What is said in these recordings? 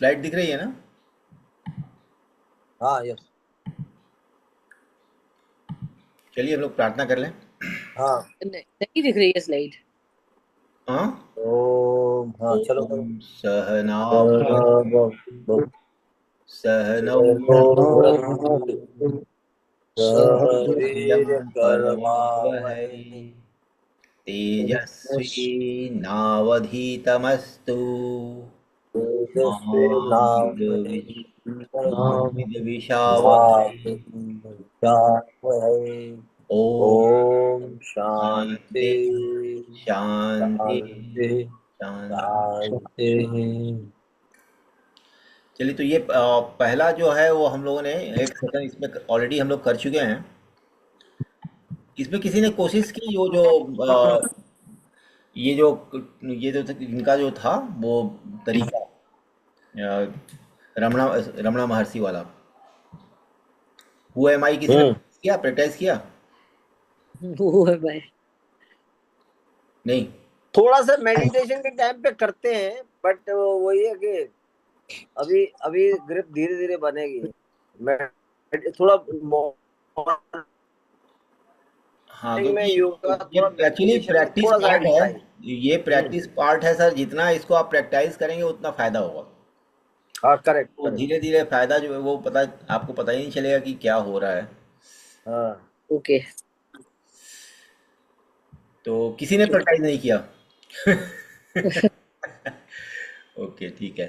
Slide दिख रही है ना? हाँ यस। चलिए हम लोग प्रार्थना कर लें। हाँ। नहीं दिख रही है स्लाइड। हाँ। ओम, हाँ चलो ओम करो। सहना सहना सहनौ सह वीर्यं वीर्य करवावहै करवावहै तेजस्वी नावधीतमस्तु मा तेजस्वी नावधि विद्विषावहै। ओम ओम शांति शांति शांति शांति शांति। शांति। चलिए तो ये पहला जो है वो हम लोगों ने एक सेकंड इसमें ऑलरेडी हम लोग कर चुके हैं। इसमें किसी ने कोशिश की वो जो ये जो ये जो इनका जो था वो तरीका, रमणा रमणा महर्षि वाला, हु एम आई, किसी ने हम्म। किया, प्रैक्टिस किया? वो है भाई। नहीं। थोड़ा सा मेडिटेशन के टाइम पे करते हैं, बट वही है कि अभी अभी ग्रिप धीरे धीरे बनेगी। मैं थोड़ा मॉर्निंग हाँ, में क्योंकि योगा, ये थोड़ा एक्चुअली मेडिटेशन में प्रैक्टिस थोड़ा सा पार्ट है। हटता है। ये प्रैक्टिस पार्ट है सर, जितना इसको आप प्रैक्टिस करेंगे उतना फायदा होगा। हाँ करेक्ट तो करेक्ट। धीरे धीरे फायदा जो है वो पता, आपको पता ही नहीं चलेगा कि क्या हो रहा है। हाँ। ओके। तो किसी ने प्रैक्टिस नहीं किया? ओके ठीक है।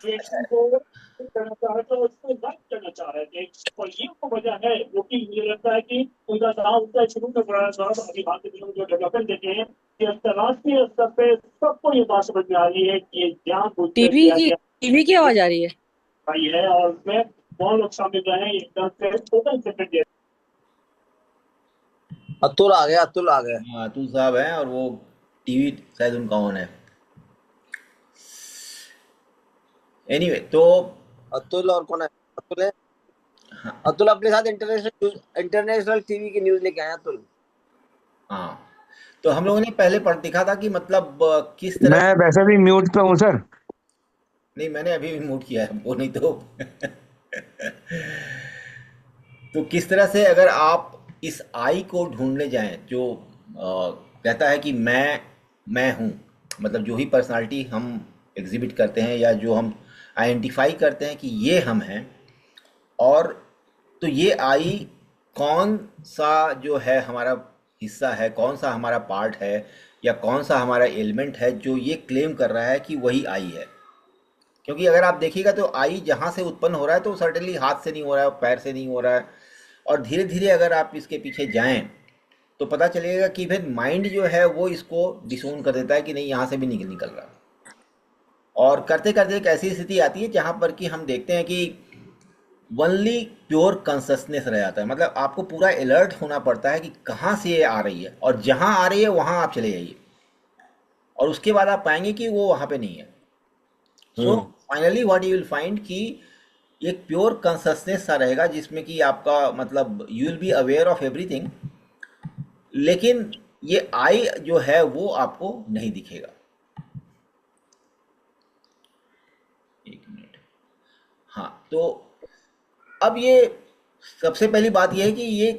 सिचुएशन को करना चाह रहे थे और उसको लाइव करना चाह रहे थे, और ये वो वजह है जो कि मुझे लगता है कि उनका नाम उसका शुरू में बड़ा साहब अभी बात जो डेवलपमेंट देखे हैं कि अंतर्राष्ट्रीय स्तर पे सबको ये बात समझ में आ रही है कि ये ज्ञान बुझ के टीवी हाँ। दिया की गया टीवी की आवाज आ रही है। भाई है, और उसमें बहुत लोग शामिल रहे हैं एकदम से टोटल सेपरेट। अतुल आ गया, अतुल आ गया। हाँ, अतुल साहब हैं और वो टीवी शायद उनका ऑन है। एनीवे तो अतुल और कौन है? अतुल है। हाँ। अतुल अपने साथ इंटरनेशनल टीवी की न्यूज लेके आया अतुल। हाँ, तो हम लोगों ने पहले पढ़ दिखा था कि मतलब किस तरह मैं से। वैसे भी म्यूट पे हूँ सर। नहीं, मैंने अभी भी म्यूट किया है हमको, नहीं तो तो किस तरह से अगर आप इस आई को ढूंढने जाएं जो कहता है कि मैं हूँ, मतलब जो ही पर्सनालिटी हम एग्जिबिट करते हैं या जो हम आइडेंटिफाई करते हैं कि ये हम हैं, और तो ये आई कौन सा जो है हमारा हिस्सा है, कौन सा हमारा पार्ट है, या कौन सा हमारा एलिमेंट है जो ये क्लेम कर रहा है कि वही आई है। क्योंकि अगर आप देखिएगा तो आई जहाँ से उत्पन्न हो रहा है तो सर्टेनली हाथ से नहीं हो रहा है, पैर से नहीं हो रहा है, और धीरे धीरे अगर आप इसके पीछे जाएं तो पता चलेगा कि फिर माइंड जो है वो इसको डिसोन कर देता है कि नहीं, यहाँ से भी निकल निकल रहा है। और करते करते एक ऐसी स्थिति आती है जहाँ पर कि हम देखते हैं कि ओनली प्योर कॉन्शसनेस रह जाता है। मतलब आपको पूरा अलर्ट होना पड़ता है कि कहाँ से ये आ रही है, और जहाँ आ रही है वहाँ आप चले जाइए, और उसके बाद आप पाएंगे कि वो वहाँ पे नहीं है। So hmm. Finally what you will find कि एक प्योर कॉन्शसनेस सा रहेगा जिसमें कि आपका मतलब you will be aware of everything, लेकिन ये आई जो है वो आपको नहीं दिखेगा। एक मिनट। हाँ, तो अब ये सबसे पहली बात यह है कि ये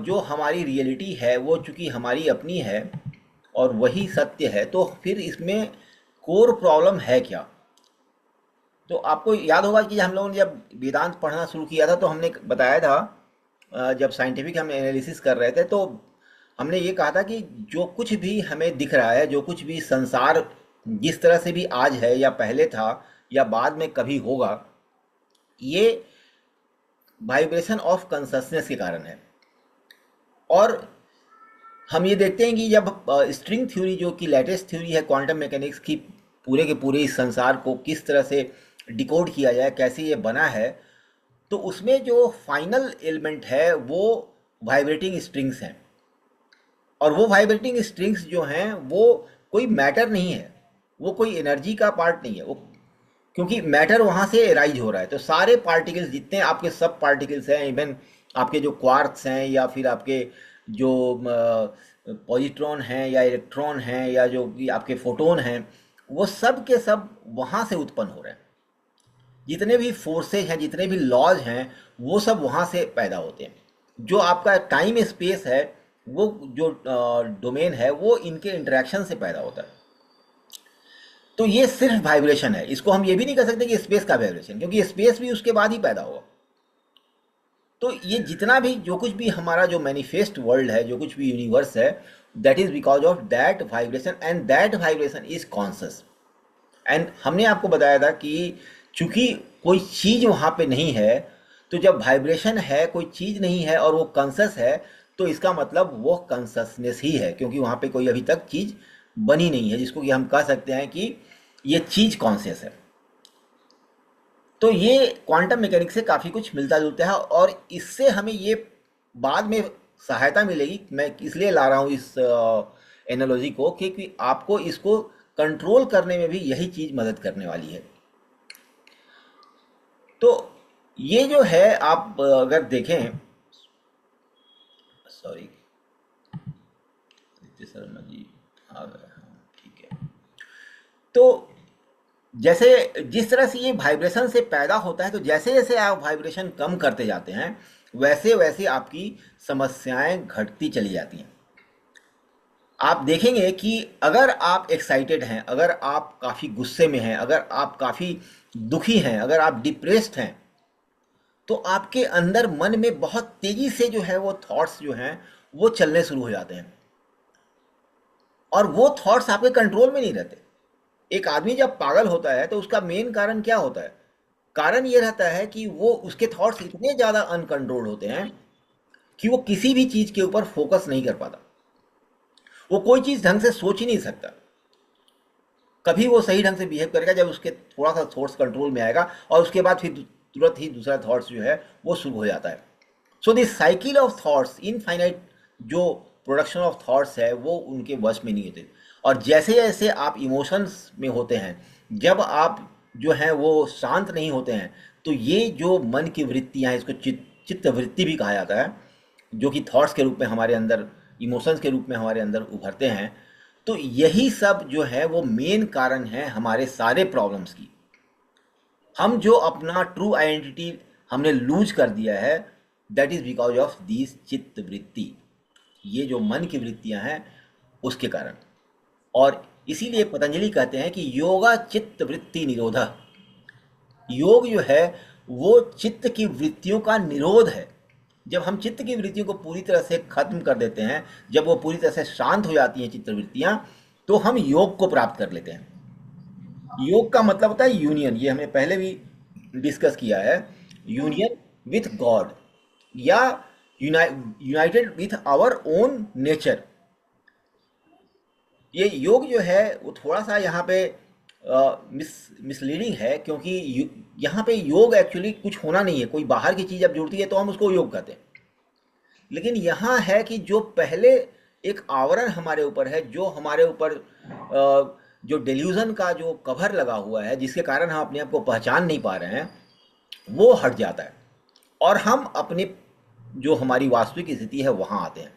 जो हमारी रियलिटी है वो चूंकि हमारी अपनी है और वही सत्य है, तो फिर इसमें कोर प्रॉब्लम है क्या? तो आपको याद होगा कि हम लोगों ने जब वेदांत पढ़ना शुरू किया था तो हमने बताया था, जब साइंटिफिक हम एनालिसिस कर रहे थे तो हमने ये कहा था कि जो कुछ भी हमें दिख रहा है, जो कुछ भी संसार जिस तरह से भी आज है या पहले था या बाद में कभी होगा, ये वाइब्रेशन ऑफ कॉन्शसनेस के कारण है। और हम ये देखते हैं कि जब स्ट्रिंग थ्योरी जो कि लेटेस्ट थ्योरी है क्वांटम मैकेनिक्स की, पूरे के पूरे इस संसार को किस तरह से डिकोड किया जाए, कैसे ये बना है, तो उसमें जो फाइनल एलिमेंट है वो वाइब्रेटिंग स्ट्रिंग्स हैं। और वो वाइब्रेटिंग स्ट्रिंग्स जो हैं वो कोई मैटर नहीं है, वो कोई एनर्जी का पार्ट नहीं है वो, क्योंकि मैटर वहाँ से एराइज हो रहा है। तो सारे पार्टिकल्स जितने आपके सब पार्टिकल्स हैं, इवन आपके जो क्वार्क्स हैं या फिर आपके जो पॉजिट्रॉन हैं या इलेक्ट्रॉन हैं या जो भी आपके फोटोन हैं, वो सब के सब वहाँ से उत्पन्न हो रहे हैं। जितने भी फोर्सेज हैं, जितने भी लॉज हैं, वो सब वहाँ से पैदा होते हैं। जो आपका टाइम स्पेस है, वो जो डोमेन है, वो इनके इंटरेक्शन से पैदा होता है। तो ये सिर्फ वाइब्रेशन है, इसको हम ये भी नहीं कह सकते कि स्पेस का वाइब्रेशन, क्योंकि स्पेस भी उसके बाद ही पैदा होगा। तो ये जितना भी जो कुछ भी हमारा जो मैनिफेस्ट वर्ल्ड है, जो कुछ भी यूनिवर्स है, that is because of that vibration, and that vibration is conscious. And हमने आपको बताया था कि चूंकि कोई चीज़ वहाँ पे नहीं है, तो जब वाइब्रेशन है, कोई चीज़ नहीं है और वो कॉन्शियस है, तो इसका मतलब वो कॉन्शियसनेस ही है, क्योंकि वहाँ पे कोई अभी तक चीज़ बनी नहीं है जिसको कि हम कह सकते हैं कि ये चीज़ कॉन्शियस है। तो ये क्वांटम मैकेनिक्स से काफ़ी कुछ मिलता जुलता है, और इससे हमें ये बाद में सहायता मिलेगी। मैं इसलिए ला रहा हूँ इस एनालॉजी को, क्योंकि आपको इसको कंट्रोल करने में भी यही चीज़ मदद करने वाली है। तो ये जो है, आप अगर देखें, सॉरी आदित्य शर्मा जी आ गए, हाँ ठीक है। तो जैसे जिस तरह से ये वाइब्रेशन से पैदा होता है, तो जैसे जैसे आप वाइब्रेशन कम करते जाते हैं, वैसे वैसे आपकी समस्याएं घटती चली जाती हैं। आप देखेंगे कि अगर आप एक्साइटेड हैं, अगर आप काफ़ी गुस्से में हैं, अगर आप काफ़ी दुखी हैं, अगर आप डिप्रेस्ड हैं, तो आपके अंदर मन में बहुत तेजी से जो है वो थॉट्स जो हैं वो चलने शुरू हो जाते हैं, और वो थॉट्स आपके कंट्रोल में नहीं रहते। एक आदमी जब पागल होता है तो उसका मेन कारण क्या होता है? कारण ये रहता है कि वो उसके थॉट्स इतने ज़्यादा अनकंट्रोल्ड होते हैं कि वो किसी भी चीज़ के ऊपर फोकस नहीं कर पाता, वो कोई चीज़ ढंग से सोच ही नहीं सकता। कभी वो सही ढंग से बिहेव करेगा जब उसके थोड़ा सा थॉट्स कंट्रोल में आएगा, और उसके बाद फिर तुरंत ही दूसरा थॉट्स जो है वो शुरू हो जाता है। So this cycle of thoughts, infinite जो प्रोडक्शन ऑफ थॉट्स है, वो उनके वश में नहीं होते। और जैसे जैसे आप इमोशंस में होते हैं, जब आप जो हैं वो शांत नहीं होते हैं, तो ये जो मन की वृत्तियाँ हैं, इसको चित्त वृत्ति भी कहा जाता है, जो कि थॉट्स के रूप में हमारे अंदर, इमोशंस के रूप में हमारे अंदर उभरते हैं। तो यही सब जो है वो मेन कारण है हमारे सारे प्रॉब्लम्स की। हम जो अपना ट्रू आइडेंटिटी हमने लूज कर दिया है, that is because of this चित्त वृत्ति, ये जो मन की वृत्तियां हैं उसके कारण। और इसीलिए पतंजलि कहते हैं कि योगा चित्त वृत्ति निरोधा। योग जो है वो चित्त की वृत्तियों का निरोध है। जब हम चित्त की वृत्तियों को पूरी तरह से खत्म कर देते हैं, जब वो पूरी तरह से शांत हो जाती हैं चित्त वृत्तियां, तो हम योग को प्राप्त कर लेते हैं। योग का मतलब होता है यूनियन, ये हमने पहले भी डिस्कस किया है, यूनियन विथ गॉड, या united with our own nature. ये योग जो है वो थोड़ा सा यहाँ पे मिसलीडिंग है, क्योंकि यहाँ पे योग एक्चुअली कुछ होना नहीं है, कोई बाहर की चीज़ जब जुड़ती है तो हम उसको योग कहते हैं। लेकिन यहाँ है कि जो पहले एक आवरण हमारे ऊपर है, जो हमारे ऊपर जो डेल्यूजन का जो कवर लगा हुआ है, जिसके कारण हम अपने आप को पहचान नहीं पा रहे हैं, वो हट जाता है, और हम अपने जो हमारी वास्तविक स्थिति है वहाँ आते हैं।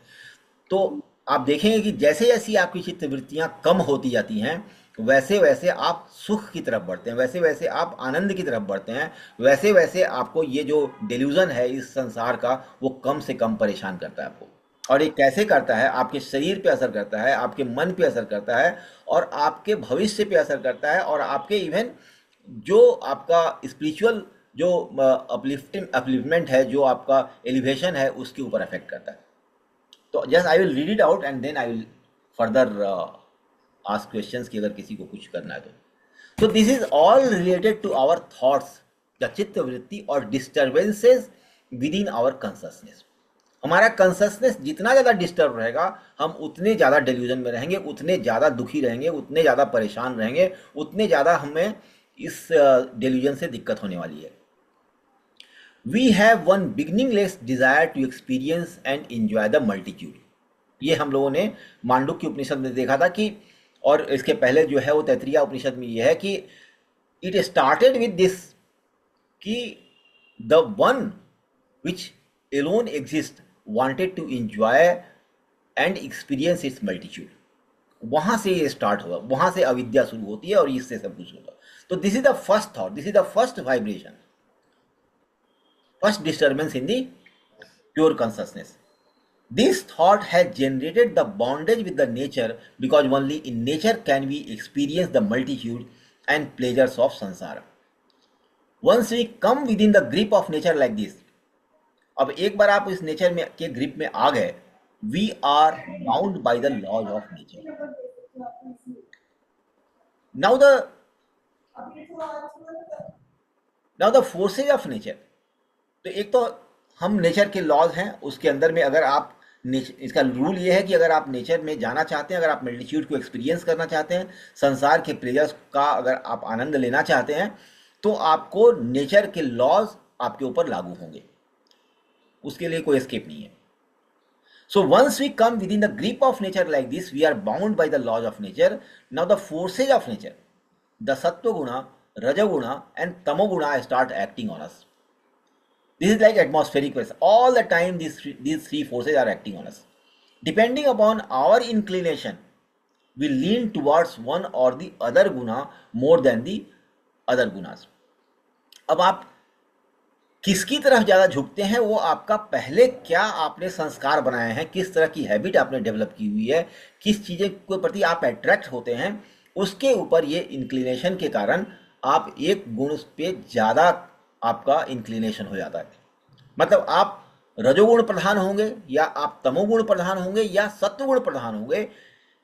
तो आप देखेंगे कि जैसे जैसी आपकी चित्त वृत्तियाँ कम होती जाती हैं, वैसे वैसे आप सुख की तरफ बढ़ते हैं, वैसे वैसे आप आनंद की तरफ बढ़ते हैं, वैसे वैसे आपको ये जो डेल्यूजन है इस संसार का, वो कम से कम परेशान करता है आपको। और ये कैसे करता है? आपके शरीर पे असर करता है, आपके मन पे असर करता है, और आपके भविष्य पे असर करता है, और आपके इवन जो आपका स्पिरिचुअल जो अपलिफ्टमेंट है, जो आपका एलिवेशन है, उसके ऊपर अफेक्ट करता है। तो just I will read it out and then I will further ask questions कि अगर किसी को कुछ करना है तो। So this is all related to our thoughts, the चित्त वृत्ति और disturbances within our consciousness. हमारा कॉन्शसनेस जितना ज़्यादा डिस्टर्ब रहेगा, हम उतने ज़्यादा डेल्यूजन में रहेंगे, उतने ज़्यादा दुखी रहेंगे, उतने ज़्यादा परेशान रहेंगे, उतने ज़्यादा हमें इस डेल्यूजन से दिक्कत होने वाली है। We have one beginningless desire to experience and enjoy the multitude. ये हम लोगों ने मांडुक्य उपनिषद में देखा था कि, और इसके पहले जो है वो तैत्तिरीय उपनिषद में ये है कि इट स्टार्टेड विद दिस, कि the one which alone exist wanted to enjoy and experience its multitude. वहां से ये स्टार्ट होगा, वहां से अविद्या शुरू होती है और इससे सब कुछ होगा। तो this is the first thought, this is the first vibration, first disturbance in the pure consciousness. This thought has generated the bondage with the nature, because only in nature can we experience the multitude and pleasures of samsara. Once we come within the grip of nature like this, अब एक बार आप इस nature में के grip में आ गए, we are bound by the laws of nature. Now the forces of nature. तो एक तो हम नेचर के लॉज हैं, उसके अंदर में अगर आप इसका रूल ये है कि अगर आप नेचर में जाना चाहते हैं, अगर आप मल्टीट्यूड को एक्सपीरियंस करना चाहते हैं, संसार के प्लेजर्स का अगर आप आनंद लेना चाहते हैं, तो आपको नेचर के लॉज आपके ऊपर लागू होंगे, उसके लिए कोई एस्केप नहीं है. So once we come within the grip of nature like this, we are bound by the laws of nature. Now the forces of nature, the sattvaguna, rajoguna and tamoguna start acting on us. This is like atmospheric pressure. All the time these three forces are acting on us. Depending upon our inclination, we lean towards one or the other guna more than the other gunas. अब आप किसकी तरफ ज़्यादा झुकते हैं, वो आपका पहले क्या आपने संस्कार बनाए हैं, किस तरह की हैबिट आपने डेवलप की हुई है, किस चीज़ें के प्रति आप अट्रैक्ट होते हैं, उसके ऊपर ये इंक्लिनेशन के कारण आप एक गुण पे ज़्यादा आपका इंक्लिनेशन हो जाता है. मतलब आप रजोगुण प्रधान होंगे या आप तमोगुण प्रधान होंगे या सत्वगुण प्रधान होंगे,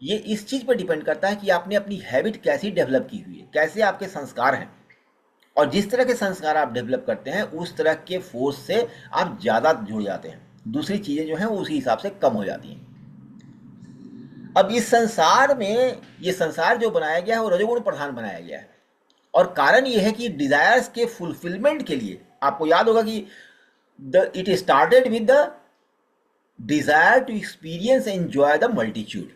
ये इस चीज़ पर डिपेंड करता है कि आपने अपनी हैबिट कैसी डेवलप की हुई है, कैसे आपके संस्कार हैं, और जिस तरह के संस्कार आप डेवलप करते हैं उस तरह के फोर्स से आप ज़्यादा जुड़ जाते हैं, दूसरी चीज़ें जो हैं वो उसी हिसाब से कम हो जाती हैं. अब इस संसार में, ये संसार जो बनाया गया है वो रजोगुण प्रधान बनाया गया है, और कारण ये है कि डिजायर्स के फुलफिलमेंट के लिए, आपको याद होगा कि it started with the desire to experience and enjoy the multitude.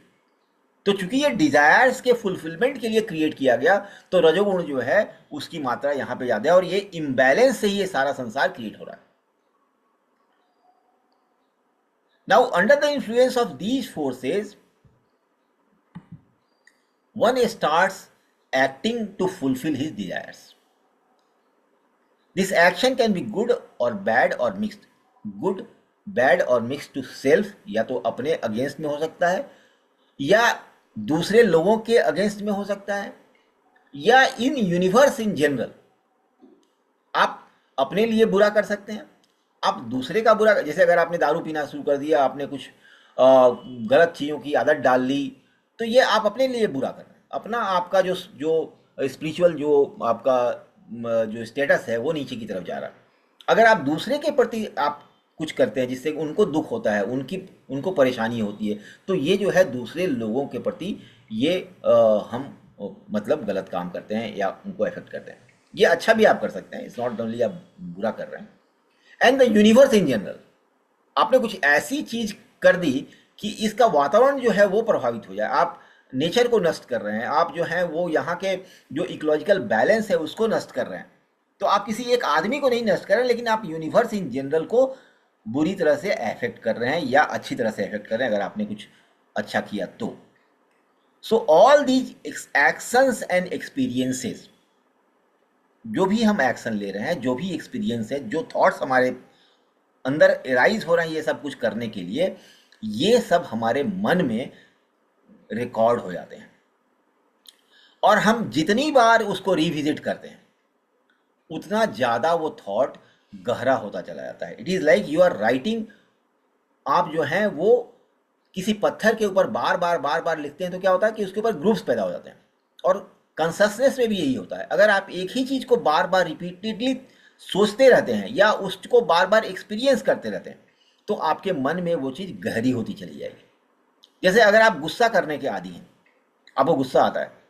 तो चूंकि ये डिजायर्स के फुलफिलमेंट के लिए क्रिएट किया गया, तो रजोगुण जो है उसकी मात्रा यहां पे ज्यादा है, और ये इम्बैलेंस से ही ये सारा संसार क्रिएट हो रहा है. Now under the influence of these forces, one starts acting to fulfill his desires. This action can be good or bad or mixed. Good, bad और mixed to self, या तो अपने अगेंस्ट में हो सकता है, या दूसरे लोगों के अगेंस्ट में हो सकता है, या इन यूनिवर्स इन जनरल. आप अपने लिए बुरा कर सकते हैं, आप दूसरे का बुरा, जैसे अगर आपने दारू पीना शुरू कर दिया, आपने कुछ गलत चीज़ों की आदत डाल ली, तो ये आप अपने लिए बुरा कर रहे हैं, अपना आपका जो स्पिरिचुअल जो आपका जो स्टेटस है वो नीचे की तरफ जा रहा है. अगर आप दूसरे के प्रति आप कुछ करते हैं जिससे उनको दुख होता है, उनको परेशानी होती है, तो ये जो है दूसरे लोगों के प्रति ये हम मतलब गलत काम करते हैं या उनको इफेक्ट करते हैं. ये अच्छा भी आप कर सकते हैं, इट्स नॉट ओनली आप बुरा कर रहे हैं. And the universe in general, आपने कुछ ऐसी चीज कर दी कि इसका वातावरण जो है वो प्रभावित हो जाए, आप नेचर को नष्ट कर रहे हैं, आप जो हैं वो यहाँ के जो इकोलॉजिकल बैलेंस है उसको नष्ट कर रहे हैं. तो आप किसी एक आदमी को नहीं नष्ट कर रहे हैं, लेकिन आप यूनिवर्स इन जनरल को बुरी तरह से अफेक्ट कर रहे हैं या अच्छी तरह से अफेक्ट कर रहे हैं अगर आपने कुछ अच्छा किया तो. So all these actions and experiences, जो भी हम एक्शन ले रहे हैं, जो भी एक्सपीरियंस है, जो थॉट्स हमारे अंदर एराइज हो रहे हैं ये सब कुछ करने के लिए, ये सब हमारे मन में रिकॉर्ड हो जाते हैं, और हम जितनी बार उसको रिविजिट करते हैं उतना ज़्यादा वो थॉट गहरा होता चला जाता है. It is like you are writing, आप जो हैं वो किसी पत्थर के ऊपर बार बार लिखते हैं, तो क्या होता है कि उसके ऊपर ग्रुप्स पैदा हो जाते हैं. और कंससनेस में भी यही होता है, अगर आप एक ही चीज़ को बार बार रिपीटेडली सोचते रहते हैं या उसको बार बार एक्सपीरियंस करते रहते हैं, तो आपके मन में वो चीज़ गहरी होती चली जाएगी. जैसे अगर आप गुस्सा करने के आदी हैं, आपको गुस्सा आता है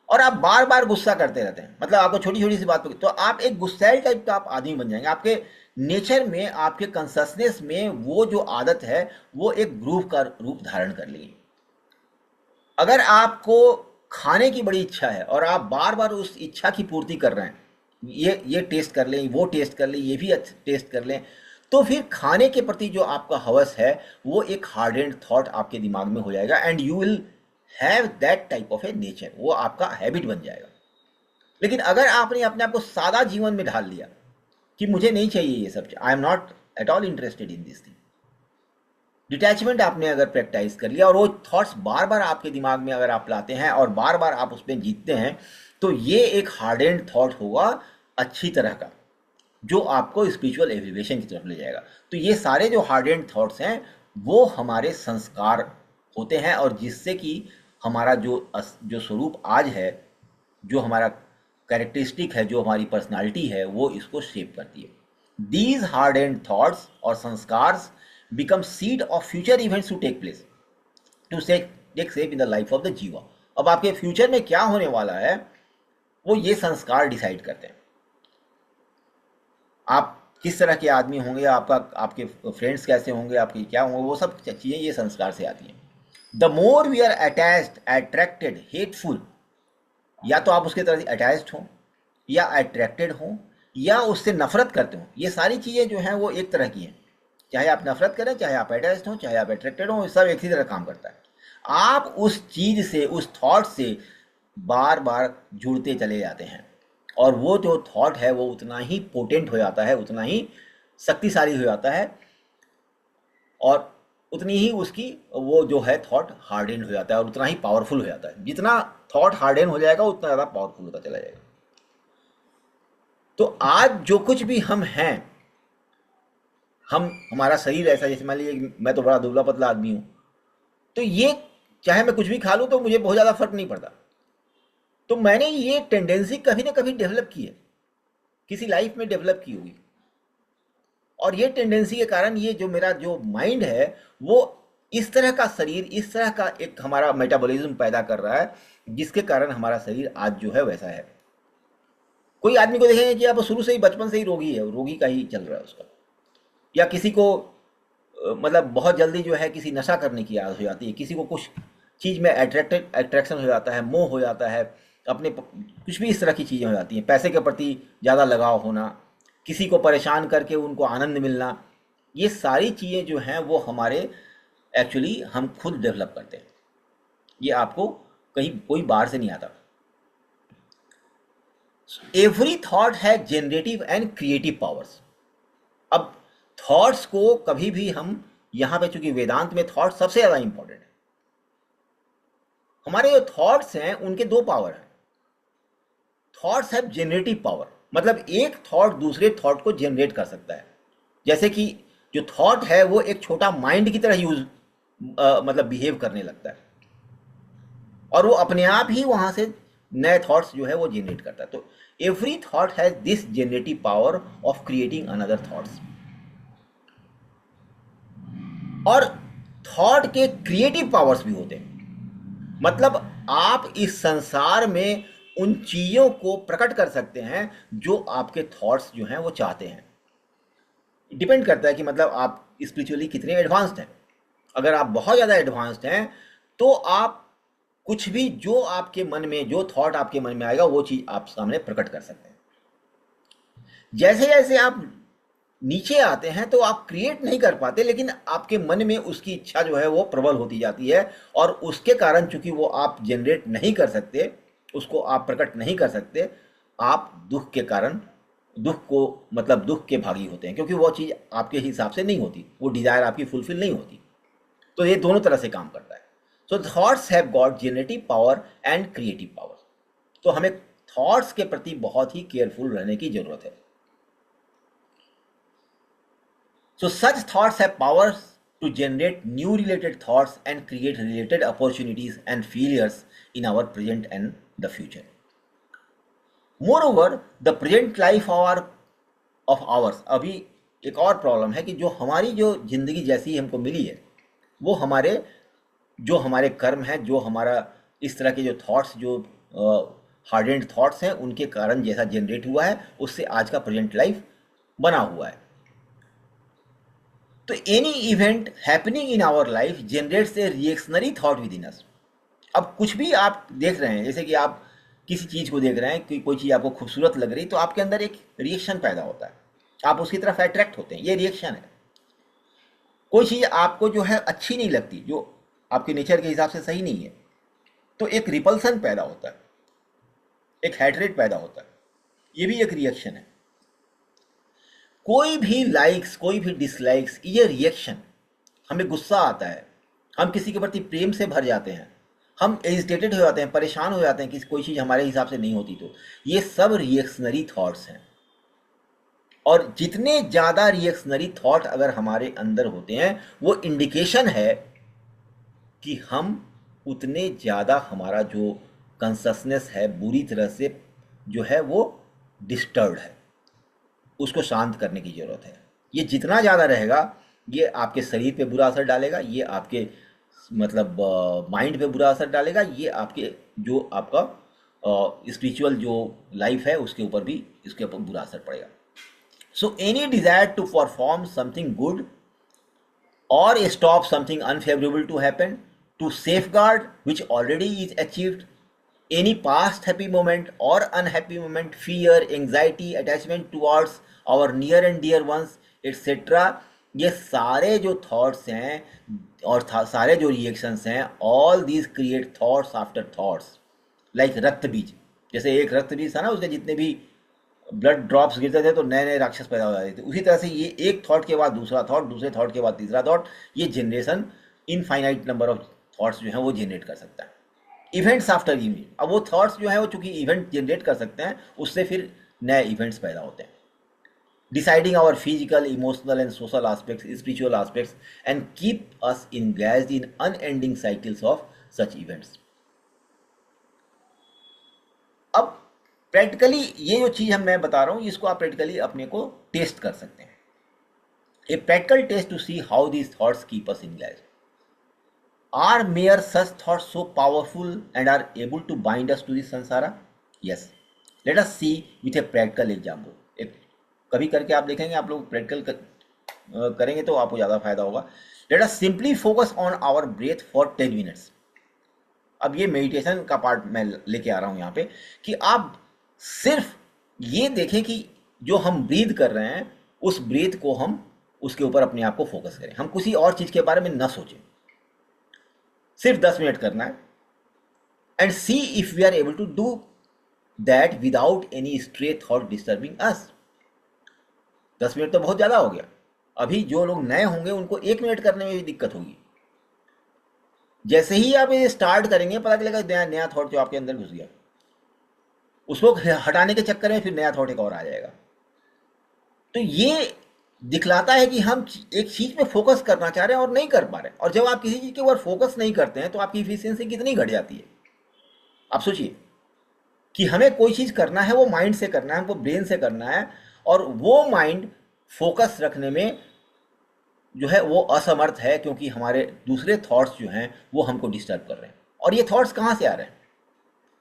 और आप बार बार गुस्सा करते रहते हैं, मतलब आपको छोटी छोटी सी बात पर, तो आप एक गुस्सैल टाइप का आप आदमी बन जाएंगे. आपके नेचर में, आपके कॉन्शसनेस में वो जो आदत है वो एक ग्रुप का रूप धारण कर लेगी. अगर आपको खाने की बड़ी इच्छा है और आप बार बार उस इच्छा की पूर्ति कर रहे हैं, ये टेस्ट कर लें, वो टेस्ट कर लें, ये भी टेस्ट कर लें, तो फिर खाने के प्रति जो आपका हवस है वो एक हार्डेंड थॉट आपके दिमाग में हो जाएगा, and you will have that type of A nature, वो आपका हैबिट बन जाएगा। लेकिन अगर आपने अपने आप को सादा जीवन में ढाल लिया कि मुझे नहीं चाहिए ये सब, I am not at all interested in this thing, detachment आपने अगर प्रैक्टिस कर लिया और वो थॉट्स बार बार आपके दिमाग में अगर आप लाते हैं और बार बार आप उस पर जीतते हैं, तो ये एक हार्डेंड थॉट होगा अच्छी तरह का, जो आपको स्पिरिचुअल एलिवेशन की तरफ ले जाएगा। तो ये सारे जो हार्डेंड थॉट्स हैं वो हमारे संस्कार होते हैं, और जिससे कि हमारा जो स्वरूप आज है, जो हमारा कैरेक्टरिस्टिक है, जो हमारी पर्सनालिटी है, वो इसको शेप करती है। दीज हार्डेंड थॉट्स और संस्कार्स become seed of future events to take place to take shape in the life of the जीवा। अब आपके फ्यूचर में क्या होने वाला है वो ये संस्कार डिसाइड करते हैं। आप किस तरह के आदमी होंगे, आपके फ्रेंड्स कैसे होंगे, आपके क्या होंगे, वो सब चीज़ें ये संस्कार से आती हैं। The more we are attached, attracted, hateful, या तो आप उसके तरह अटैच्ड हों या अट्रैक्टेड हों या उससे नफरत करते हो, ये सारी चीज़ें जो हैं वो एक तरह की हैं। चाहे आप नफरत करें, चाहे आप अटैच्ड हो, चाहे आप अट्रैक्टेड हो, सब एक ही तरह काम करता है। आप उस चीज़ से, उस थॉट से बार बार जुड़ते चले जाते हैं, और वो जो थॉट है वो उतना ही पोटेंट हो जाता है, उतना ही शक्तिशाली हो जाता है, और उतनी ही उसकी वो जो है थॉट हार्डन हो जाता है, और उतना ही पावरफुल हो जाता है। जितना थॉट हार्डन हो जाएगा उतना ज़्यादा पावरफुल होता चला जाएगा। तो आज जो कुछ भी हम हैं, हमारा शरीर ऐसा, जैसे मान लीजिए मैं तो बड़ा दुबला पतला आदमी हूँ, तो ये चाहे मैं कुछ भी खा लूँ तो मुझे बहुत ज़्यादा फर्क नहीं पड़ता। तो मैंने ये टेंडेंसी कभी ना कभी डेवलप की है, किसी लाइफ में डेवलप की होगी, और ये टेंडेंसी के कारण ये जो मेरा जो माइंड है वो इस तरह का शरीर, इस तरह का एक हमारा मेटाबॉलिज्म पैदा कर रहा है, जिसके कारण हमारा शरीर आज जो है वैसा है। कोई आदमी को देखेंगे कि आप शुरू से ही, बचपन से ही रोगी है, रोगी का ही चल रहा है उसका, या किसी को मतलब बहुत जल्दी जो है किसी नशा करने की आदत हो जाती है, किसी को कुछ चीज़ में अट्रैक्शन हो जाता है, मोह हो जाता है, अपने कुछ भी इस तरह की चीज़ें हो जाती हैं, पैसे के प्रति ज़्यादा लगाव होना, किसी को परेशान करके उनको आनंद मिलना, ये सारी चीज़ें जो हैं वो हमारे एक्चुअली हम खुद डेवलप करते हैं। ये आपको कहीं कोई बाहर से नहीं आता। Every thought has generative and creative powers. अब थॉट्स को कभी भी हम यहाँ पे, चूंकि वेदांत में थॉट सबसे ज़्यादा इंपॉर्टेंट है, हमारे जो थॉट्स हैं उनके दो पावर हैं। थॉट्स हैव जनरेटिव पावर, मतलब एक थॉट दूसरे थॉट को जनरेट कर सकता है। जैसे कि जो थॉट है वो एक छोटा माइंड की तरह मतलब बिहेव करने लगता है, और वो अपने आप ही वहां से नए थॉट्स जो है वो जनरेट करता है। तो every thought has this generative power of creating another thoughts. और थॉट के क्रिएटिव पावर्स भी होते हैं, मतलब आप इस संसार में उन चीज़ों को प्रकट कर सकते हैं जो आपके थॉट्स जो हैं वो चाहते हैं। डिपेंड करता है कि मतलब आप स्पिरिचुअली कितने एडवांस्ड हैं। अगर आप बहुत ज़्यादा एडवांस्ड हैं तो आप कुछ भी जो आपके मन में, जो थॉट आपके मन में आएगा वो चीज़ आप सामने प्रकट कर सकते हैं। जैसे जैसे आप नीचे आते हैं तो आप क्रिएट नहीं कर पाते, लेकिन आपके मन में उसकी इच्छा जो है वो प्रबल होती जाती है, और उसके कारण चूंकि वो आप जनरेट नहीं कर सकते, उसको आप प्रकट नहीं कर सकते, आप दुख के कारण, दुख को मतलब दुख के भागी होते हैं, क्योंकि वो चीज़ आपके हिसाब से नहीं होती, वो डिज़ायर आपकी फुलफिल नहीं होती। तो ये दोनों तरह से काम करता है। So thoughts have got generative power and creative power. तो हमें थॉट्स के प्रति बहुत ही केयरफुल रहने की जरूरत है। So such thoughts have powers to generate new related thoughts and create related opportunities and failures in our present and the future. Moreover, the present life of ours, अभी एक और प्रॉब्लम है कि जो हमारी जो जिंदगी जैसी हमको मिली है, वो हमारे कर्म है, जो हमारा इस तरह के जो थॉट्स, जो हार्डेंड थॉट्स हैं, उनके कारण जैसा जनरेट हुआ है, उससे आज का प्रेजेंट लाइफ बना हुआ है। तो any event happening in our life generates a reactionary thought within us. अब कुछ भी आप देख रहे हैं, जैसे कि आप किसी चीज़ को देख रहे हैं कि कोई चीज़ आपको खूबसूरत लग रही, तो आपके अंदर एक रिएक्शन पैदा होता है, आप उसकी तरफ अट्रैक्ट होते हैं, ये रिएक्शन है। कोई चीज़ आपको जो है अच्छी नहीं लगती, जो आपके नेचर के हिसाब से सही नहीं है, तो एक रिपल्सन पैदा होता है, एक हेट्रेड पैदा होता है, ये भी एक रिएक्शन है। कोई भी लाइक्स, कोई भी डिसलाइक्स, ये रिएक्शन। हमें गुस्सा आता है, हम किसी के प्रति प्रेम से भर जाते हैं, हम एजिटेटेड हो जाते हैं, परेशान हो जाते हैं कि कोई चीज़ हमारे हिसाब से नहीं होती, तो ये सब रिएक्शनरी थॉट्स हैं। और जितने ज़्यादा रिएक्शनरी थॉट अगर हमारे अंदर होते हैं, वो इंडिकेशन है कि हम उतने ज़्यादा, हमारा जो कॉन्शसनेस है बुरी तरह से जो है वो डिस्टर्ब्ड है, उसको शांत करने की ज़रूरत है। ये जितना ज़्यादा रहेगा, ये आपके शरीर पे बुरा असर डालेगा, ये आपके मतलब माइंड पे बुरा असर डालेगा, ये आपके जो आपका स्पिरिचुअल जो लाइफ है उसके ऊपर भी, इसके ऊपर बुरा असर पड़ेगा। So any desire to perform something good or stop something unfavorable to happen, to safeguard which already is achieved, any past happy moment or unhappy moment, fear, anxiety, attachment towards our near and dear ones, etc. ये सारे जो thoughts हैं और सारे जो reactions हैं, all these create thoughts after thoughts, like रक्त बीज। जैसे एक रक्त बीज था ना, उसके जितने भी ब्लड ड्रॉप्स गिरते थे तो नए नए राक्षस पैदा हो जाते थे, उसी तरह से ये एक थॉट के बाद दूसरा थॉट, दूसरे थॉट के बाद तीसरा थॉट, ये generation infinite number of thoughts जो हैं वो जनरेट कर सकता है। इवेंट्स आफ्टर इवेंट, अब वो थॉट्स जो हैं वो चूंकि इवेंट जनरेट कर सकते हैं, उससे फिर नए इवेंट्स पैदा होते हैं। Deciding our physical, emotional and social aspects, spiritual aspects, and keep us engaged in unending cycles of such events. अब प्रैक्टिकली ये जो चीज़ मैं बता रहा हूँ, इसको आप प्रैक्टिकली अपने को टेस्ट कर सकते हैं। A practical test to see how these thoughts keep us engaged. Are mere such thoughts so powerful and are able to bind us to this samsara? Yes, let us see with a practical example. कभी करके आप देखेंगे, आप लोग practical करेंगे तो आपको ज़्यादा फायदा होगा। Let us simply focus on our breath for 10 minutes. अब ये मेडिटेशन का पार्ट मैं लेके आ रहा हूँ यहाँ पे, कि आप सिर्फ ये देखें कि जो हम ब्रीथ कर रहे हैं, उस ब्रीथ को हम उसके ऊपर अपने आप को फोकस करें, हम किसी और चीज़ के बारे में ना सोचें। सिर्फ 10 मिनट करना है, and see if we are able to do that without any stray thought disturbing us. 10 minute तो बहुत ज़्यादा हो गया। अभी जो लोग नए होंगे उनको 1 मिनट करने में भी दिक्कत होगी। जैसे ही आप ये स्टार्ट करेंगे, पता चलेगा नया नया थॉट जो आपके अंदर घुस गया, उसको हटाने के चक्कर में फिर नया थॉट एक और आ जाएगा। तो ये दिखलाता है कि हम एक चीज़ पे फोकस करना चाह रहे हैं और नहीं कर पा रहे हैं। और जब आप किसी चीज़ के ऊपर फोकस नहीं करते हैं तो आपकी इफिशियंसी कितनी घट जाती है। आप सोचिए कि हमें कोई चीज़ करना है, वो माइंड से करना है, हमको ब्रेन से करना है, और वो माइंड फोकस रखने में जो है वो असमर्थ है, क्योंकि हमारे दूसरे थॉट्स जो हैं वो हमको डिस्टर्ब कर रहे हैं। और ये थॉट्स कहाँ से आ रहे हैं?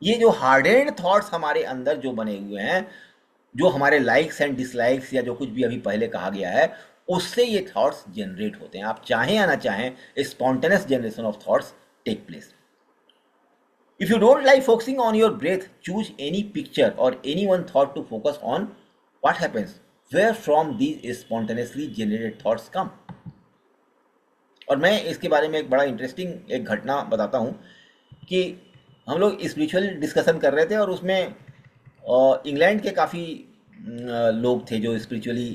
ये जो हार्डेंड थॉट्स हमारे अंदर जो बने हुए हैं, जो हमारे लाइक्स एंड डिसलाइक्स या जो कुछ भी अभी पहले कहा गया है, उससे ये थॉट्स जनरेट होते हैं। आप चाहें या ना चाहें, spontaneous generation of thoughts take place. If you don't like focusing on your breath, choose any picture और any one thought to focus on. What happens? Where from these spontaneously generated thoughts come. और मैं इसके बारे में एक बड़ा interesting एक घटना बताता हूँ कि हम लोग स्पिरिचुअल डिस्कशन कर रहे थे, और उसमें इंग्लैंड के काफ़ी लोग थे जो स्पिरिचुअली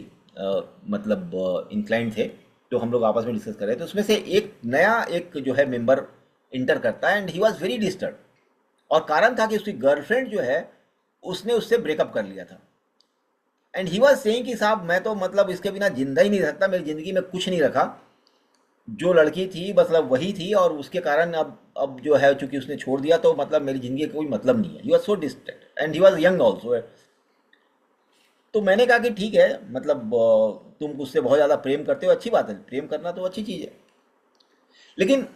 मतलब इंक्लाइंड थे, तो हम लोग आपस में डिस्कस कर रहे थे। उसमें से एक नया एक जो है मेंबर इंटर करता है, and he was very disturb. और कारण था कि उसकी गर्लफ्रेंड जो है उसने उससे ब्रेकअप कर लिया था। एंड ही वाज सेइंग कि साहब मैं तो मतलब इसके बिना जिंदा ही नहीं रह सकता, मेरी ज़िंदगी में कुछ नहीं रखा, जो लड़की थी मतलब वही थी, और उसके कारण अब जो है चूंकि उसने छोड़ दिया तो मतलब मेरी ज़िंदगी का कोई मतलब नहीं है। He was so distract and he was young also. तो मैंने कहा कि ठीक है, मतलब तुम उससे बहुत ज़्यादा प्रेम करते हो, अच्छी बात है, प्रेम करना तो अच्छी चीज़ है, लेकिन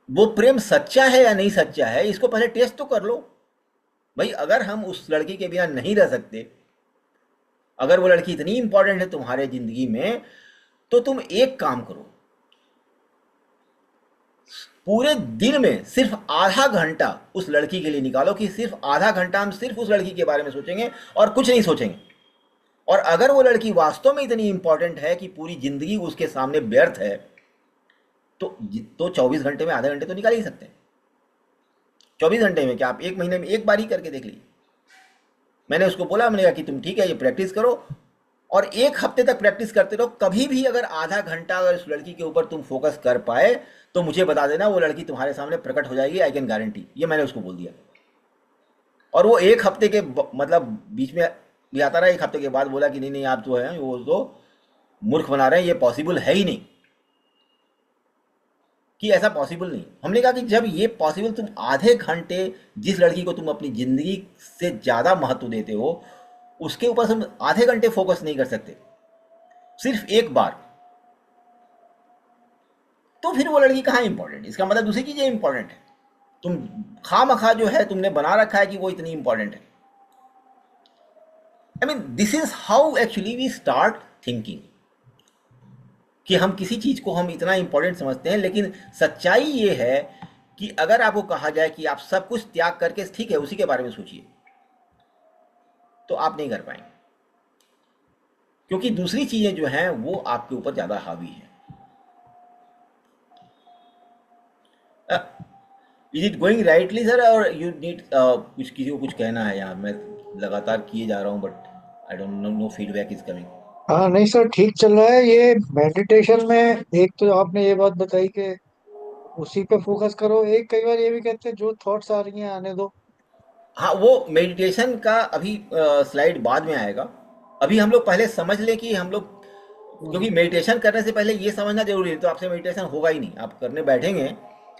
वो प्रेम सच्चा है या नहीं सच्चा है, इसको पहले टेस्ट तो कर लो भाई। अगर हम उस लड़की के बिना नहीं रह सकते, अगर वो लड़की इतनी इंपॉर्टेंट है तुम्हारे ज़िंदगी में, तो तुम एक काम करो, पूरे दिन में सिर्फ आधा घंटा उस लड़की के लिए निकालो, कि सिर्फ आधा घंटा हम सिर्फ उस लड़की के बारे में सोचेंगे और कुछ नहीं सोचेंगे। और अगर वो लड़की वास्तव में इतनी इंपॉर्टेंट है कि पूरी जिंदगी उसके सामने व्यर्थ है, तो 24 घंटे में आधे घंटे तो निकाल ही सकते हैं। 24 घंटे में क्या, आप 1 महीने में एक बार ही करके देख लीजिए। मैंने उसको बोला, मैंने कहा कि तुम ठीक है, ये प्रैक्टिस करो और 1 हफ्ते तक प्रैक्टिस करते रहो। कभी भी अगर आधा घंटा अगर उस लड़की के ऊपर तुम फोकस कर पाए तो मुझे बता देना, वो लड़की तुम्हारे सामने प्रकट हो जाएगी, आई कैन गारंटी। ये मैंने उसको बोल दिया। और वो 1 हफ्ते के मतलब बीच में भी आता रहा। 1 हफ्ते के बाद बोला कि नहीं नहीं, आप जो है वो तो मूर्ख बना रहे हैं, ये पॉसिबल है ही नहीं, कि ऐसा पॉसिबल नहीं। हमने कहा कि जब ये पॉसिबल, तुम आधे घंटे जिस लड़की को तुम अपनी ज़िंदगी से ज़्यादा महत्व देते हो उसके ऊपर तुम आधे घंटे फोकस नहीं कर सकते सिर्फ एक बार, तो फिर वो लड़की कहाँ इंपॉर्टेंट? इसका मतलब दूसरी चीज़ें इंपॉर्टेंट है। तुम खामखा जो है तुमने बना रखा है कि वो इतनी इंपॉर्टेंट है। I mean this is how actually we start thinking, कि हम किसी चीज़ को हम इतना इंपॉर्टेंट समझते हैं। लेकिन सच्चाई ये है कि अगर आपको कहा जाए कि आप सब कुछ त्याग करके ठीक है उसी के बारे में सोचिए, तो आप नहीं कर पाएंगे, क्योंकि दूसरी चीज़ें जो हैं वो आपके ऊपर ज़्यादा हावी हैं। Is it going rightly sir, और यू नीड कुछ, किसी को कुछ कहना है? यहाँ मैं लगातार किए जा रहा हूँ but I don't know, no feedback is coming. हाँ नहीं सर, ठीक चल रहा है। ये मेडिटेशन में एक तो आपने ये बात बताई कि उसी पे फोकस करो, एक कई बार ये भी कहते हैं जो थॉट्स आ रही हैं आने दो। हाँ, वो मेडिटेशन का अभी स्लाइड बाद में आएगा। अभी हम लोग पहले समझ लें कि हम लोग, क्योंकि मेडिटेशन करने से पहले ये समझना जरूरी है, तो आपसे मेडिटेशन होगा ही नहीं। आप करने बैठेंगे,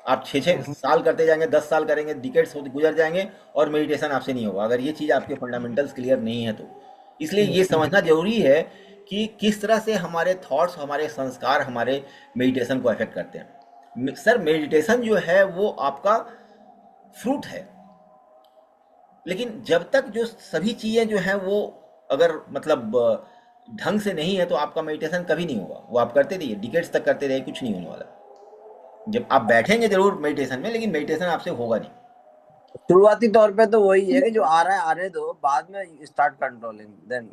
आप 6 साल करते जाएंगे, 10 साल करेंगे, डिकेड्स गुजर जाएंगे और मेडिटेशन आपसे नहीं होगा, अगर ये चीज़ आपके फंडामेंटल्स क्लियर नहीं है तो। इसलिए ये समझना जरूरी है कि किस तरह से हमारे थॉट्स, हमारे संस्कार हमारे मेडिटेशन को अफेक्ट करते हैं। सर मेडिटेशन जो है वो आपका फ्रूट है, लेकिन जब तक जो सभी चीज़ें जो हैं वो अगर मतलब ढंग से नहीं है तो आपका मेडिटेशन कभी नहीं होगा। वो आप करते रहिए, डिकेड्स तक करते रहिए, कुछ नहीं होने वाला। जब आप बैठेंगे जरूर मेडिटेशन में, लेकिन मेडिटेशन आपसे होगा नहीं। शुरुआती तौर पे तो वही है कि जो आ रहा है आने दो, बाद में स्टार्ट कंट्रोलिंग, देन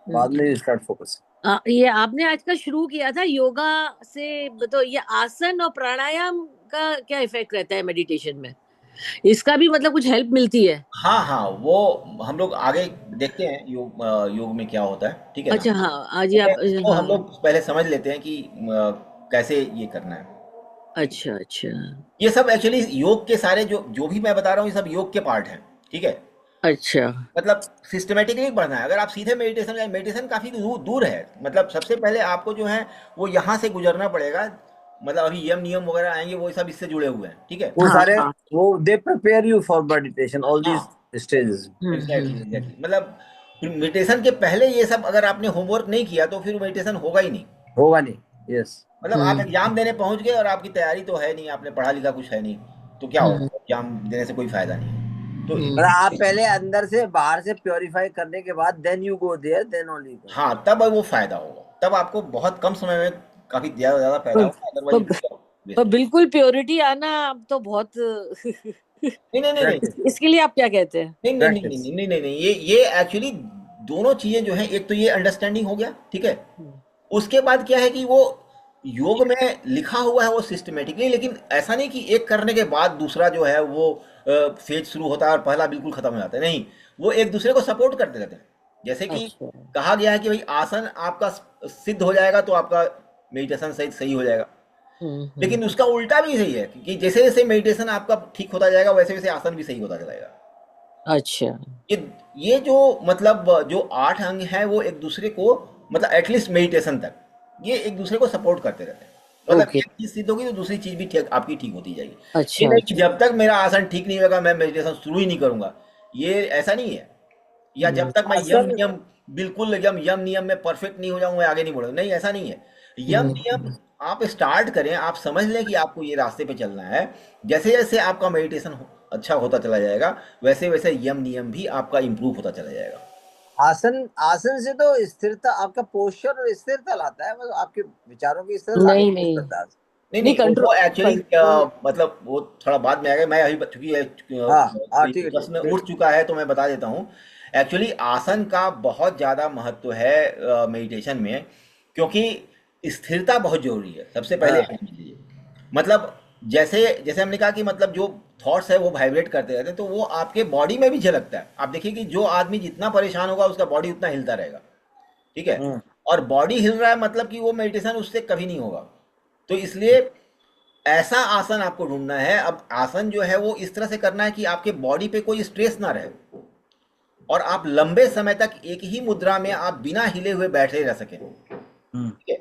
बाद में स्टार्ट फोकस। ये आपने आजकल शुरू किया था योगा से, तो ये आसन और प्राणायाम का क्या इफेक्ट रहता है मेडिटेशन में? इसका भी मतलब कुछ हेल्प मिलती है? हाँ हाँ, वो हम लोग आगे देखते हैं योग में क्या होता है, ठीक है ना। अच्छा, हाँ आज ये आप, तो हम हाँ, लोग पहले समझ लेते हैं कि कैसे ये करना है। अच्छा अच्छा ये सब एक्चुअली योग के सारे जो जो भी मैं बता रहा हूँ ये सब योग के पार्ट हैं, ठीक है। अच्छा। मतलब सिस्टमेटिकली पढ़ना है। अगर आप सीधे मेडिटेशन जाए, मेडिटेशन काफ़ी दूर है। मतलब सबसे पहले आपको जो है वो यहाँ से गुजरना पड़ेगा। मतलब अभी यम नियम वगैरह आएंगे, वो सब इससे जुड़े हुए हैं, ठीक है। वो हाँ सारे हाँ। वो they prepare you for meditation, all हाँ, दीज स्टेजेस। Exactly exactly. मतलब मेडिटेशन के पहले ये सब अगर आपने होमवर्क नहीं किया तो फिर मेडिटेशन होगा ही नहीं। होगा नहीं, यस। मतलब आप एग्जाम देने पहुंच गए और आपकी तैयारी तो है नहीं, आपने पढ़ा लिखा कुछ है नहीं, तो क्या होगा? एग्जाम देने से कोई फायदा नहीं है। तो मतलब आप पहले अंदर से बाहर से प्योरीफाई करने के बाद then you go there, then only go. हाँ, तब वो फायदा होगा, तब आपको बहुत कम समय में काफी ज्यादा ज्यादा फायदा होगा। अदरवाइज पर बिल्कुल प्योरिटी आना अब तो बहुत नहीं नहीं नहीं नहीं इसके लिए आप क्या कहते हैं? नहीं नहीं नहीं नहीं नहीं नहीं नहीं नहीं, ये एक्चुअली दोनों चीजें जो है, एक तो ये अंडरस्टैंडिंग हो गया, ठीक है। उसके बाद क्या है कि वो योग में लिखा हुआ है वो सिस्टमेटिकली, लेकिन ऐसा नहीं कि एक करने के बाद दूसरा जो है वो फेज शुरू होता है और पहला बिल्कुल खत्म हो जाता है। नहीं, वो एक दूसरे को सपोर्ट करते रहते हैं। जैसे कि अच्छा। कहा गया है कि भाई आसन आपका सिद्ध हो जाएगा तो आपका मेडिटेशन सही सही हो जाएगा। लेकिन उसका उल्टा भी सही है कि जैसे जैसे मेडिटेशन आपका ठीक होता जाएगा वैसे वैसे आसन भी सही होता जाएगा। अच्छा। ये जो मतलब जो 8 अंग है वो एक दूसरे को, मतलब एटलीस्ट मेडिटेशन तक ये एक दूसरे को सपोर्ट करते रहते हैं। मतलब Okay. एक चीज सिद्ध होगी तो दूसरी चीज भी ठीक आपकी ठीक होती जाएगी। अच्छा, ये नहीं कि जब तक मेरा आसन ठीक नहीं होगा मैं मेडिटेशन शुरू ही नहीं करूंगा, ये ऐसा नहीं है। या जब तक मैं यम आसन नियम बिल्कुल यम नियम में परफेक्ट नहीं हो जाऊं मैं आगे नहीं बढ़ूंगा, नहीं ऐसा नहीं है। यम नियम आप स्टार्ट करें, आप समझ लें कि आपको ये रास्ते पे चलना है। जैसे जैसे आपका मेडिटेशन अच्छा होता चला जाएगा वैसे वैसे यम नियम भी आपका इम्प्रूव होता चला जाएगा। आसन आसन से तो स्थिरता, आपका पोस्चर और स्थिरता लाता है, मतलब आपके विचारों की स्थिरता नहीं आती है नहीं स्थिरता से। नहीं नहीं, नहीं, वो एक्चुअली कंट्रोल। मतलब वो थोड़ा बाद में आएगा। मैं अभी चूंकि हाँ ठीक है, प्रश्न ठीक उठ चुका है तो मैं बता देता हूँ। एक्चुअली आसन का बहुत ज़्यादा महत्व है मेडिटेशन में, क्योंकि स्थिरता बहुत जरूरी है। सबसे पहले हाँ। समझ लीजिए, मतलब जैसे जैसे हमने कहा कि मतलब जो थॉट्स है वो वाइब्रेट करते रहते हैं, तो वो आपके बॉडी में भी झलकता है। आप देखिए कि जो आदमी जितना परेशान होगा उसका बॉडी उतना हिलता रहेगा, ठीक है। और बॉडी हिल रहा है मतलब कि वो मेडिटेशन उससे कभी नहीं होगा। तो इसलिए ऐसा आसन आपको ढूंढना है। अब आसन जो है वो इस तरह से करना है कि आपके बॉडी पे कोई स्ट्रेस ना रहे और आप लंबे समय तक एक ही मुद्रा में आप बिना हिले हुए बैठे रह सकें, ठीक है।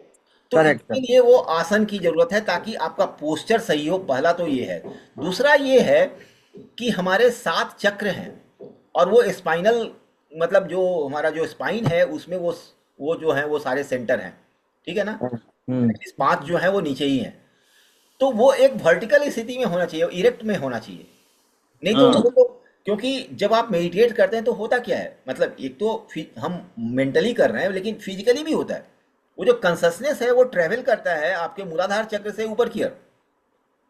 तो करेक्ट इसके लिए वो आसन की जरूरत है ताकि आपका पोस्चर सही हो। पहला तो ये है। दूसरा ये है कि हमारे 7 चक्र हैं और वो स्पाइनल, मतलब जो हमारा जो स्पाइन है उसमें वो जो है वो सारे सेंटर हैं, ठीक है ना। इस 5 जो है वो नीचे ही हैं। तो वो एक वर्टिकल स्थिति में होना चाहिए, इरेक्ट में होना चाहिए। नहीं तो वो तो, क्योंकि जब आप मेडिटेट करते हैं तो होता क्या है, मतलब एक तो हम मेंटली कर रहे हैं लेकिन फिजिकली भी होता है। वो जो कंससनेस है वो ट्रेवल करता है आपके मूलाधार चक्र से ऊपर की ओर,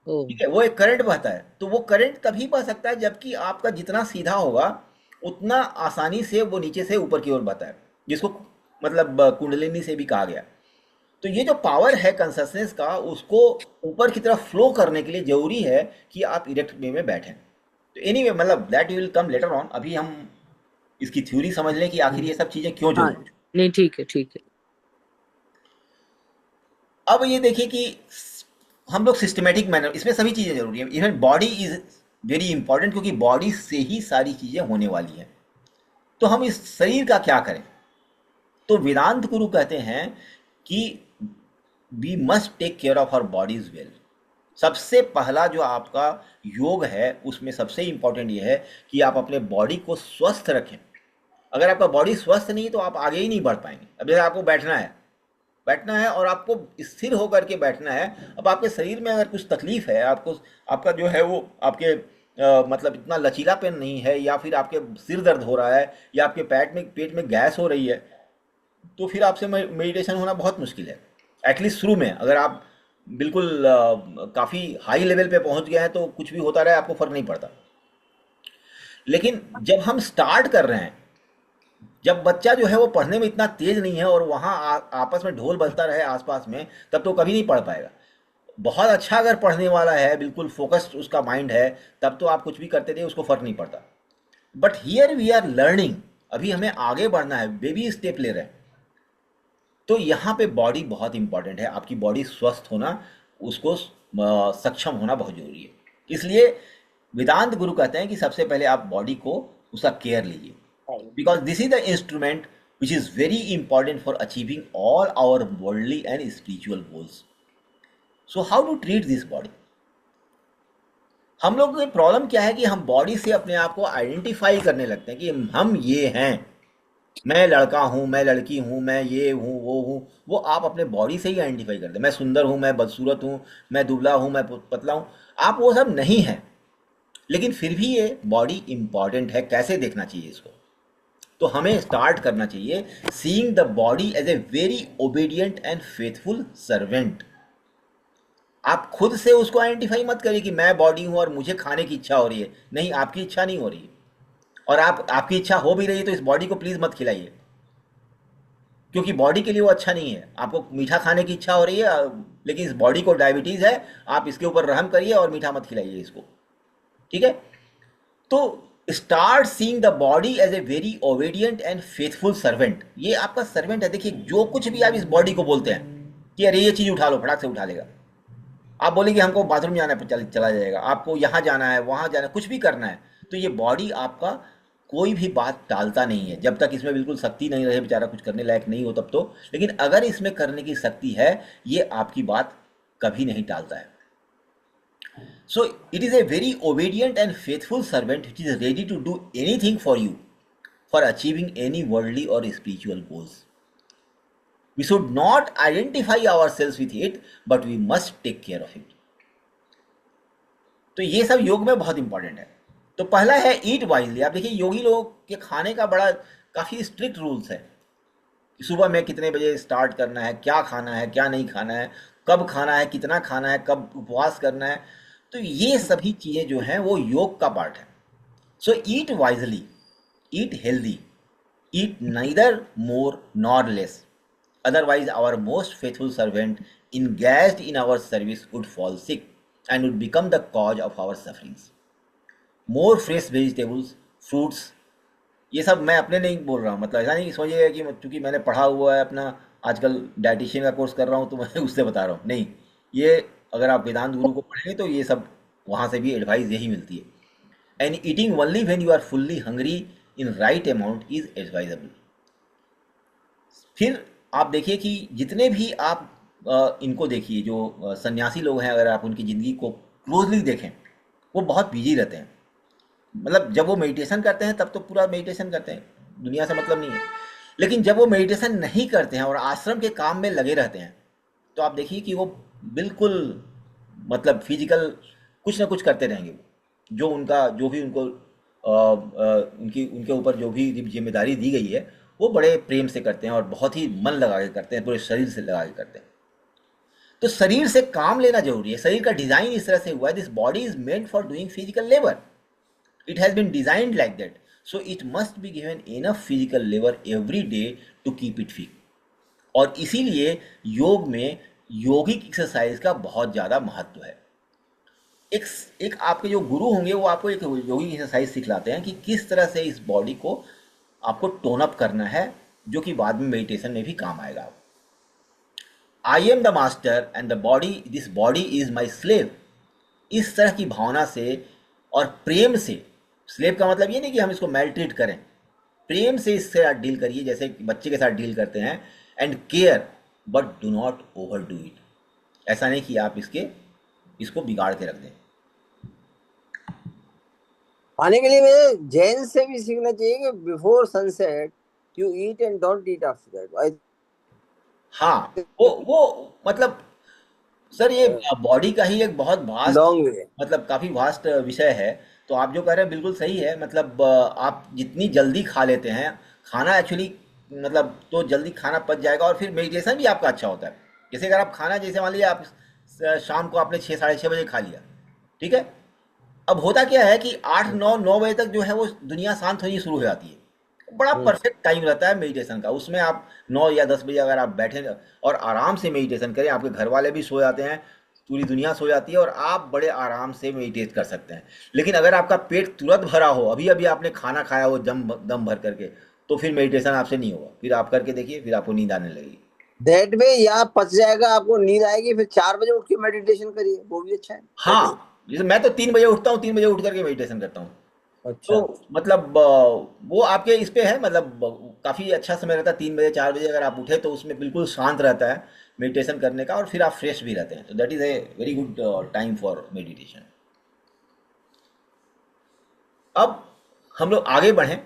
ओ ठीक है। वो एक करंट बहता है। तो वो करंट तभी बह सकता है जबकि आपका जितना सीधा होगा उतना आसानी से वो नीचे से ऊपर की ओर बहता है, जिसको मतलब कुंडलिनी से भी कहा गया। तो ये जो पावर है कंससनेस का, उसको ऊपर की तरफ फ्लो करने के लिए जरूरी है कि आप इरेक्ट वे में बैठें। तो एनीवे मतलब that will come later on. अभी हम इसकी थ्योरी समझ लें कि आखिर ये सब चीजें क्यों हाँ, जरूरी। नहीं ठीक है ठीक है। अब ये देखिए कि हम लोग सिस्टमेटिक मैनर, इसमें सभी चीज़ें जरूरी हैं। Even body is very important क्योंकि बॉडी से ही सारी चीज़ें होने वाली हैं। तो हम इस शरीर का क्या करें? तो वेदांत गुरु कहते हैं कि we must take care of our bodies well. सबसे पहला जो आपका योग है उसमें सबसे इंपॉर्टेंट ये है कि आप अपने बॉडी को स्वस्थ रखें। अगर आपका बॉडी स्वस्थ नहीं तो आप आगे ही नहीं बढ़ पाएंगे। अब जैसे आपको बैठना है और आपको स्थिर होकर के बैठना है। अब आपके शरीर में अगर कुछ तकलीफ है, आपको आपका जो है वो आपके मतलब इतना लचीलापन नहीं है, या फिर आपके सिर दर्द हो रहा है, या आपके पेट में गैस हो रही है, तो फिर आपसे मेडिटेशन होना बहुत मुश्किल है। एटलीस्ट शुरू में अगर आप बिल्कुल काफ़ी हाई लेवल पे पहुंच गए हैं तो कुछ भी होता रहे आपको फर्क नहीं पड़ता। लेकिन जब हम स्टार्ट कर रहे हैं, जब बच्चा जो है वो पढ़ने में इतना तेज नहीं है और वहाँ आपस में ढोल बजता रहे आसपास में, तब तो कभी नहीं पढ़ पाएगा। बहुत अच्छा अगर पढ़ने वाला है, बिल्कुल फोकस्ड उसका माइंड है, तब तो आप कुछ भी करते रहिए, उसको फर्क नहीं पड़ता। But here we are learning, अभी हमें आगे बढ़ना है, बेबी स्टेप ले रहे हैं। तो यहाँ पे बॉडी बहुत इंपॉर्टेंट है। आपकी बॉडी स्वस्थ होना, उसको सक्षम होना बहुत जरूरी है। इसलिए वेदांत गुरु कहते हैं कि सबसे पहले आप बॉडी को उसका केयर लीजिए, because this is the instrument which is very important for achieving all our worldly and spiritual goals. So how to treat this body? हम लोग की प्रॉब्लम क्या है कि हम बॉडी से अपने आप को आइडेंटिफाई करने लगते हैं कि हम ये हैं, मैं लड़का हूँ, मैं लड़की हूँ, मैं ये हूँ, वो हूँ। वो आप अपने बॉडी से ही आइडेंटिफाई करते हैं। मैं सुंदर हूँ, मैं बदसूरत हूँ, मैं दुबला हूँ, मैं पतला हूँ। आप वो सब नहीं हैं, लेकिन फिर भी ये बॉडी इंपॉर्टेंट है। कैसे देखना चाहिए इसको? तो हमें स्टार्ट करना चाहिए seeing the body as a very obedient and faithful servant. आप खुद से उसको आइडेंटिफाई मत करिए कि मैं बॉडी हूं और मुझे खाने की इच्छा हो रही है। नहीं, आपकी इच्छा नहीं हो रही है। और आपकी इच्छा हो भी रही है तो इस बॉडी को प्लीज मत खिलाइए, क्योंकि बॉडी के लिए वो अच्छा नहीं है। आपको मीठा खाने की इच्छा हो रही है लेकिन इस बॉडी को डायबिटीज है, आप इसके ऊपर रहम करिए और मीठा मत खिलाइए इसको, ठीक है। तो start seeing the body as a very obedient and faithful servant. ये आपका सर्वेंट है। देखिए, जो कुछ भी आप इस बॉडी को बोलते हैं कि अरे ये चीज़ उठा लो, फटाक से उठा लेगा। आप बोलेंगे हमको बाथरूम जाना है, चला जाएगा। आपको यहाँ जाना है, वहाँ जाना है, कुछ भी करना है, तो ये बॉडी आपका कोई भी बात टालता नहीं है, जब तक इसमें बिल्कुल शक्ति नहीं रहे, बेचारा कुछ करने लायक नहीं हो तब तो। लेकिन अगर इसमें करने की शक्ति है, ये आपकी बात कभी नहीं टालता है। So it is a very obedient and faithful servant which is ready to do anything for you for achieving any worldly or spiritual goals. We should not identify ourselves with it, but we must take care of it. तो ये सब योग में बहुत important है। तो पहला है ईट वाइजली। आप देखिए, योगी लोगों के खाने का बड़ा काफ़ी स्ट्रिक्ट रूल्स है। सुबह में कितने बजे स्टार्ट करना है, क्या खाना है, क्या नहीं खाना है, कब खाना है, कितना खाना है, कब उपवास करना है। तो ये सभी चीज़ें जो हैं वो योग का पार्ट है। So eat wisely, eat healthy, eat neither more nor less, otherwise our most faithful servant engaged in our service would fall sick and would become the cause of our sufferings. More fresh vegetables, fruits. ये सब मैं अपने नहीं बोल रहा हूँ, मतलब ऐसा नहीं कि समझिएगा कि चूंकि मैंने पढ़ा हुआ है अपना, आजकल डाइटिशियन का कोर्स कर रहा हूँ तो मैं उससे बता रहा हूँ, नहीं। ये अगर आप वेदांत गुरु को पढ़ेंगे तो ये सब वहाँ से भी एडवाइस यही मिलती है। And eating only when you are fully hungry in right amount is advisable. फिर आप देखिए कि जितने भी आप इनको देखिए जो सन्यासी लोग हैं, अगर आप उनकी ज़िंदगी को क्लोजली देखें, वो बहुत बिजी रहते हैं। मतलब जब वो मेडिटेशन करते हैं तब तो पूरा मेडिटेशन करते हैं, दुनिया से मतलब नहीं है। लेकिन जब वो मेडिटेशन नहीं करते हैं और आश्रम के काम में लगे रहते हैं, तो आप देखिए कि वो बिल्कुल मतलब फिजिकल कुछ ना कुछ करते रहेंगे। जो उनका जो भी उनको उनकी उनके ऊपर जो भी जिम्मेदारी दी गई है, वो बड़े प्रेम से करते हैं और बहुत ही मन लगा के करते हैं, पूरे शरीर से लगा के करते हैं। तो शरीर से काम लेना जरूरी है। शरीर का डिजाइन इस तरह से हुआ है, this body is meant for doing physical labour, it has been designed like that, so it must be given enough physical labour every day to keep it fit. और इसीलिए योग में योगिक एक्सरसाइज का बहुत ज़्यादा महत्व है। एक एक आपके जो गुरु होंगे वो आपको एक योगिक एक्सरसाइज सिखलाते हैं कि किस तरह से इस बॉडी को आपको टोन अप करना है, जो कि बाद में मेडिटेशन में भी काम आएगा। I am the master and the body, this body is my slave. इस तरह की भावना से और प्रेम से, स्लेव का मतलब ये नहीं कि हम इसको मैलट्रीट करें, प्रेम से इससे आप डील करिए जैसे बच्चे के साथ डील करते हैं। And care but do not over do it. ऐसा नहीं कि आप इसको बिगाड़ के रख दें। खाने के लिए मुझे जैन से भी सीखना चाहिए कि before sunset you eat and don't eat after that. हाँ, वो मतलब सर ये बॉडी का ही एक बहुत वास्ट, लॉन्ग वे। मतलब काफ़ी वास्ट विषय है। तो आप जो कह रहे हैं बिल्कुल सही है। मतलब आप जितनी जल्दी खा लेते हैं खाना, एक्चुअली मतलब तो जल्दी खाना पच जाएगा और फिर मेडिटेशन भी आपका अच्छा होता है। जैसे अगर आप खाना, जैसे मान लीजिए आप शाम को आपने 6 साढ़े 6 बजे खा लिया, ठीक है। अब होता क्या है कि 8 9 9 बजे तक जो है वो दुनिया शांत होनी शुरू हो जाती है। बड़ा परफेक्ट टाइम रहता है मेडिटेशन का। उसमें आप 9 या 10 बजे अगर आप बैठे और आराम से मेडिटेशन करें, आपके घर वाले भी सो जाते हैं, पूरी दुनिया सो जाती है और आप बड़े आराम से मेडिटेट कर सकते हैं। लेकिन अगर आपका पेट तुरंत भरा हो, अभी अभी आपने खाना खाया हो दम भर करके, तो फिर मेडिटेशन आपसे नहीं होगा। फिर आप करके देखिए, फिर आपको नींद आने लगेगी। दैट में या पच जाएगा, आपको नींद आएगी, फिर 4 बजे उठ के मेडिटेशन करिए, वो भी अच्छा है। हाँ, जैसे मैं तो 3 बजे उठता हूँ, 3 बजे उठ करके मेडिटेशन करता हूँ। अच्छा। तो मतलब वो आपके इस पे है, मतलब काफ़ी अच्छा समय रहता है। 3 बजे 4 बजे अगर आप उठे तो उसमें बिल्कुल शांत रहता है मेडिटेशन करने का, और फिर आप फ्रेश भी रहते हैं। तो that is a very good time for meditation. अब हम लोग आगे बढ़ें।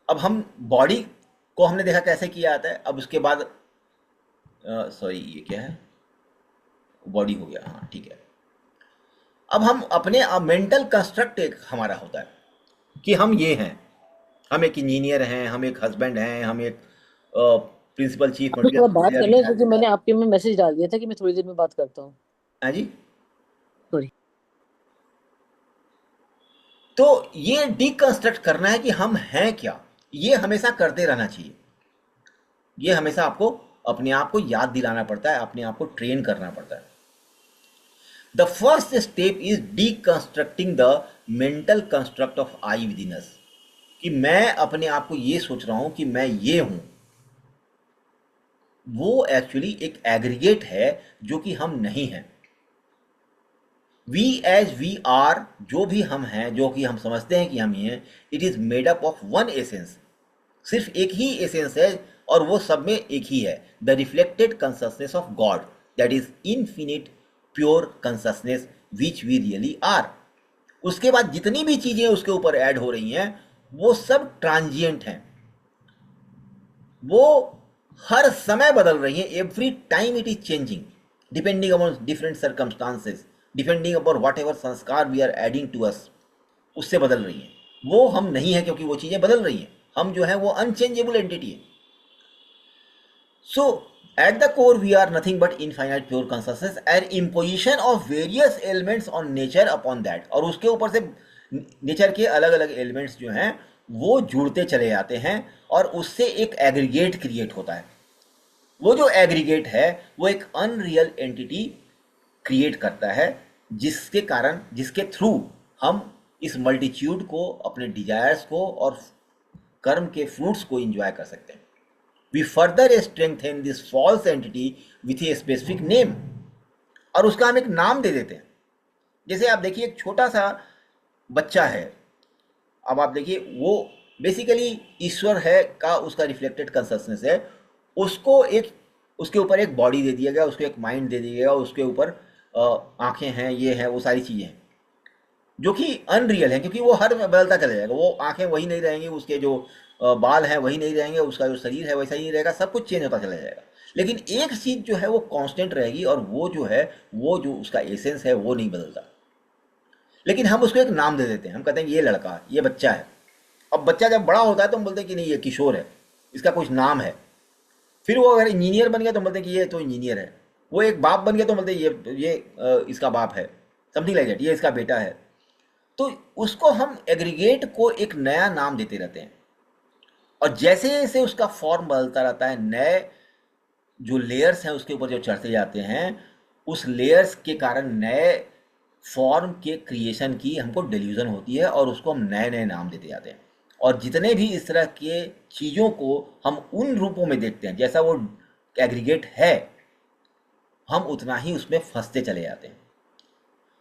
अब हम बॉडी को हमने देखा कैसे किया जाता है। अब उसके बाद सॉरी, ये क्या है, बॉडी हो गया, हाँ ठीक है। अब हम अपने मेंटल कंस्ट्रक्ट एक हमारा होता है कि हम ये हैं, हम एक इंजीनियर हैं, हम एक हस्बैंड हैं, हम एक प्रिंसिपल चीफ तो थोड़ा बात कर ले, मटेरियल। क्योंकि मैंने आपके में मैसेज डाल दिया था कि मैं थोड़ी देर में बात करता हूँ। हाँ जी। सॉरी। तो ये डिकंस्ट्रक्ट करना है कि हम हैं क्या, ये हमेशा करते रहना चाहिए। ये हमेशा आपको अपने आप को याद दिलाना पड़ता है, अपने आप को ट्रेन करना पड़ता है। The first step is deconstructing the mental construct of I within us, कि मैं अपने आप को ये सोच रहा हूं कि मैं ये हूं। वो एक्चुअली एक एग्रीगेट है जो कि हम नहीं हैं। वी एज वी आर, जो भी हम हैं, जो कि हम समझते हैं कि हम ही हैं, it is made up of one essence. सिर्फ एक ही एसेंस है और वो सब में एक ही है, the reflected consciousness of God, that is infinite pure consciousness which we really are. उसके बाद जितनी भी चीजें उसके ऊपर ऐड हो रही हैं वो सब ट्रांजिएंट हैं, वो हर समय बदल रही हैं। Every time it is changing depending upon different circumstances, depending upon whatever sanskara we are adding to us, उससे बदल रही हैं। वो हम नहीं है क्योंकि वो चीजें बदल रही हैं। हम जो है वो अनचेंजेबल एंटिटी है। So at the core we are nothing but infinite pure consciousness and imposition of various elements on nature upon that. और उसके ऊपर से नेचर के अलग अलग एलिमेंट्स जो हैं वो जुड़ते चले जाते हैं और उससे एक एग्रीगेट क्रिएट होता है। वो जो एग्रीगेट है वो एक अनरियल एंटिटी क्रिएट करता है, जिसके कारण, जिसके थ्रू हम इस मल्टीट्यूड को, अपने डिजायर्स को और कर्म के फ्रूट्स को एंजॉय कर सकते हैं। We further strengthen this false entity with a specific name, और उसका हम एक नाम दे देते हैं। जैसे आप देखिए एक छोटा सा बच्चा है, अब आप देखिए वो बेसिकली ईश्वर है का उसका रिफ्लेक्टेड कंसिस्टेंस है, उसको एक, उसके ऊपर एक बॉडी दे दिया गया, उसको एक माइंड दे दिया गया, उसके ऊपर आंखें हैं, ये हैं, वो सारी चीज़ें हैं जो कि अनरियल है, क्योंकि वो हर बदलता चला जाएगा। वो आंखें वही नहीं रहेंगी, उसके जो बाल हैं वही नहीं रहेंगे, उसका जो शरीर है वैसा ही नहीं रहेगा, सब कुछ चेंज होता चला जाएगा। लेकिन एक चीज़ जो है वो कांस्टेंट रहेगी, और वो जो है, वो जो उसका एसेंस है वो नहीं बदलता। लेकिन हम उसको एक नाम दे देते हैं, हम कहते हैं ये लड़का, ये बच्चा है। अब बच्चा जब बड़ा होता है तो हम बोलते हैं कि नहीं ये किशोर है, इसका कुछ नाम है। फिर वो अगर इंजीनियर बन गया तो हम बोलते हैं कि ये तो इंजीनियर है। वो एक बाप बन गया तो बोलते हैं ये इसका बाप है, समथिंग लाइक दैट, ये इसका बेटा है। तो उसको हम एग्रीगेट को एक नया नाम देते रहते हैं, और जैसे जैसे उसका फॉर्म बदलता रहता है, नए जो लेयर्स हैं उसके ऊपर जो चढ़ते जाते हैं, उस लेयर्स के कारण नए फॉर्म के क्रिएशन की हमको डिल्यूजन होती है, और उसको हम नए नए नाम देते जाते हैं। और जितने भी इस तरह के चीज़ों को हम उन रूपों में देखते हैं जैसा वो एग्रीगेट है, हम उतना ही उसमें फंसते चले जाते हैं।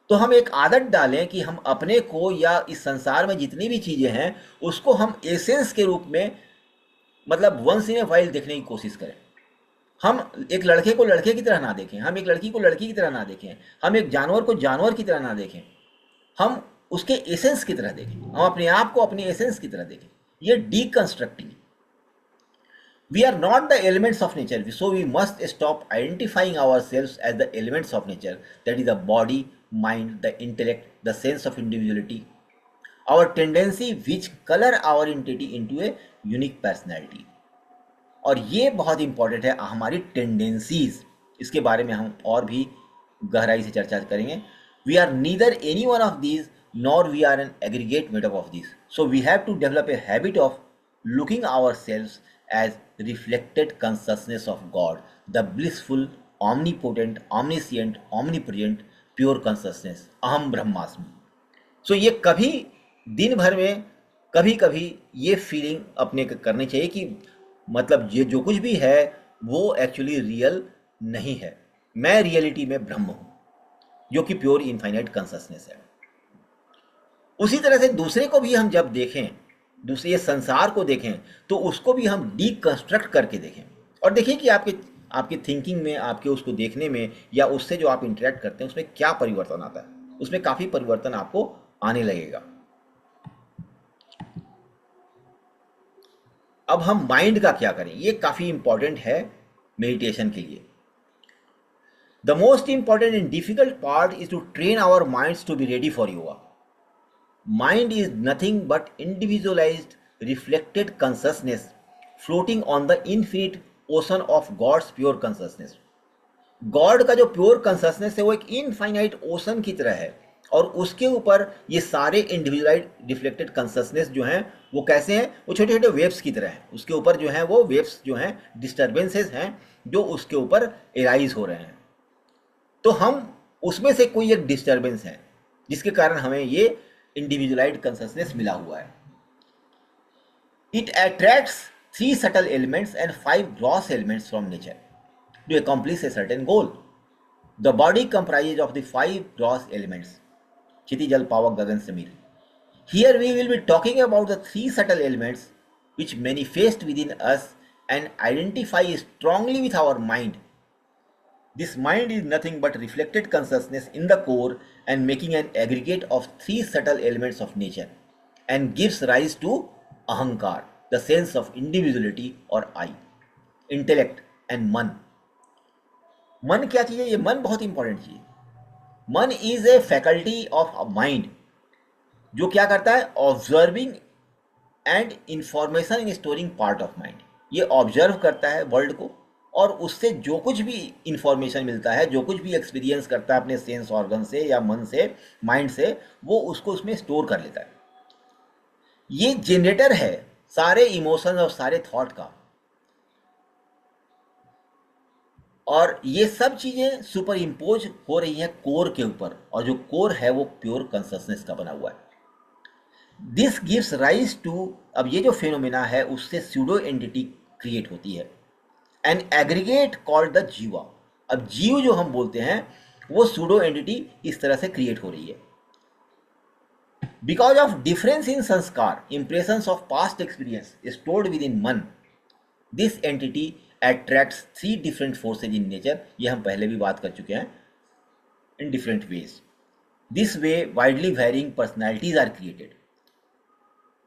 तो हम एक आदत डालें कि हम अपने को या इस संसार में जितनी भी चीज़ें हैं उसको हम एसेंस के रूप में, मतलब वंस इन ए वाइल देखने की कोशिश करें। हम एक लड़के को लड़के की तरह ना देखें, हम एक लड़की को लड़की की तरह ना देखें, हम एक जानवर को जानवर की तरह ना देखें, हम उसके एसेंस की तरह देखें, हम अपने आप को अपने एसेंस की तरह देखें। ये deconstructing. We are not the elements of nature, so we must stop identifying ourselves as the elements of nature, that is the body, mind, the intellect, the sense of individuality, our tendency which color our entity into a unique personality. और ये बहुत important है, हमारी tendencies, इसके बारे में हम और भी गहराई से चर्चा करेंगे। We are neither any one of these nor we are an aggregate made up of this, so we have to develop a habit of looking ourselves as reflected consciousness of God, the blissful, omnipotent, omniscient, omnipresent, pure consciousness, अहम ब्रह्मास्मि। सो ये कभी दिन भर में कभी कभी ये फीलिंग अपने करनी चाहिए कि मतलब ये जो कुछ भी है वो एक्चुअली रियल नहीं है, मैं रियलिटी में ब्रह्म हूँ जो कि प्योर इनफाइनाइट कॉन्शसनेस है। उसी तरह से दूसरे को भी हम जब देखें, दूसरे संसार को देखें, तो उसको भी हम डीकंस्ट्रक्ट करके देखें, और देखें कि आपके थिंकिंग में, आपके उसको देखने में, या उससे जो आप इंटरेक्ट करते हैं उसमें क्या परिवर्तन आता है। उसमें काफ़ी परिवर्तन आपको आने लगेगा। अब हम माइंड का क्या करें, ये काफ़ी इंपॉर्टेंट है मेडिटेशन के लिए। The most important and difficult part is to train our minds to be ready for yoga. Mind is nothing but individualized, reflected consciousness floating on the infinite ocean of God's pure consciousness. God का जो pure consciousness है वो एक infinite ocean की तरह है, और उसके ऊपर ये सारे इंडिविजुअलाइज रिफ्लेक्टेड कॉन्शसनेस जो हैं वो कैसे हैं, वो छोटे छोटे वेव्स की तरह हैं। उसके ऊपर जो हैं वो वेव्स जो हैं डिस्टर्बेंसेस हैं जो उसके ऊपर एराइज हो रहे हैं। तो हम उसमें से कोई एक डिस्टर्बेंस है जिसके कारण हमें ये इंडिविजुअलाइज्ड कॉन्शसनेस मिला हुआ है। It attracts 3 subtle elements and 5 gross elements from nature to accomplish a certain goal. The body comprises of the 5 gross elements: Chiti, Jal, Pavak, Gagan, Samir. Here we will be talking about the 3 subtle elements which manifest within us and identify strongly with our mind. This mind is nothing but reflected consciousness in the core and making an aggregate of 3 subtle elements of nature, and gives rise to ahankar, the sense of individuality or I, intellect and मन। मन क्या चीज़ है? ये मन बहुत important चीज़ है। मन is a faculty of mind जो क्या करता है, observing and information in storing part of mind. ये ऑब्जर्व करता है वर्ल्ड को, और उससे जो कुछ भी इंफॉर्मेशन मिलता है, जो कुछ भी एक्सपीरियंस करता है अपने सेंस ऑर्गन से या मन से, माइंड से, वो उसको उसमें स्टोर कर लेता है। ये जनरेटर है सारे इमोशंस और सारे थॉट का, और ये सब चीज़ें सुपर इम्पोज हो रही हैं कोर के ऊपर, और जो कोर है वो प्योर कॉन्शसनेस का बना हुआ है। दिस गिव्स राइज टू, अब ये जो फिनोमेना है उससे स्यूडो एंटिटी क्रिएट होती है, एन एग्रीगेट कॉल्ड द जीवा। अब जीव जो हम बोलते हैं वो सूडो एंटिटी इस तरह से क्रिएट हो रही है। Because of difference in sanskara, impressions of past experience stored within man, this entity attracts 3 different forces in nature. ये हम पहले भी बात कर चुके हैं, in different ways. This way widely varying personalities are created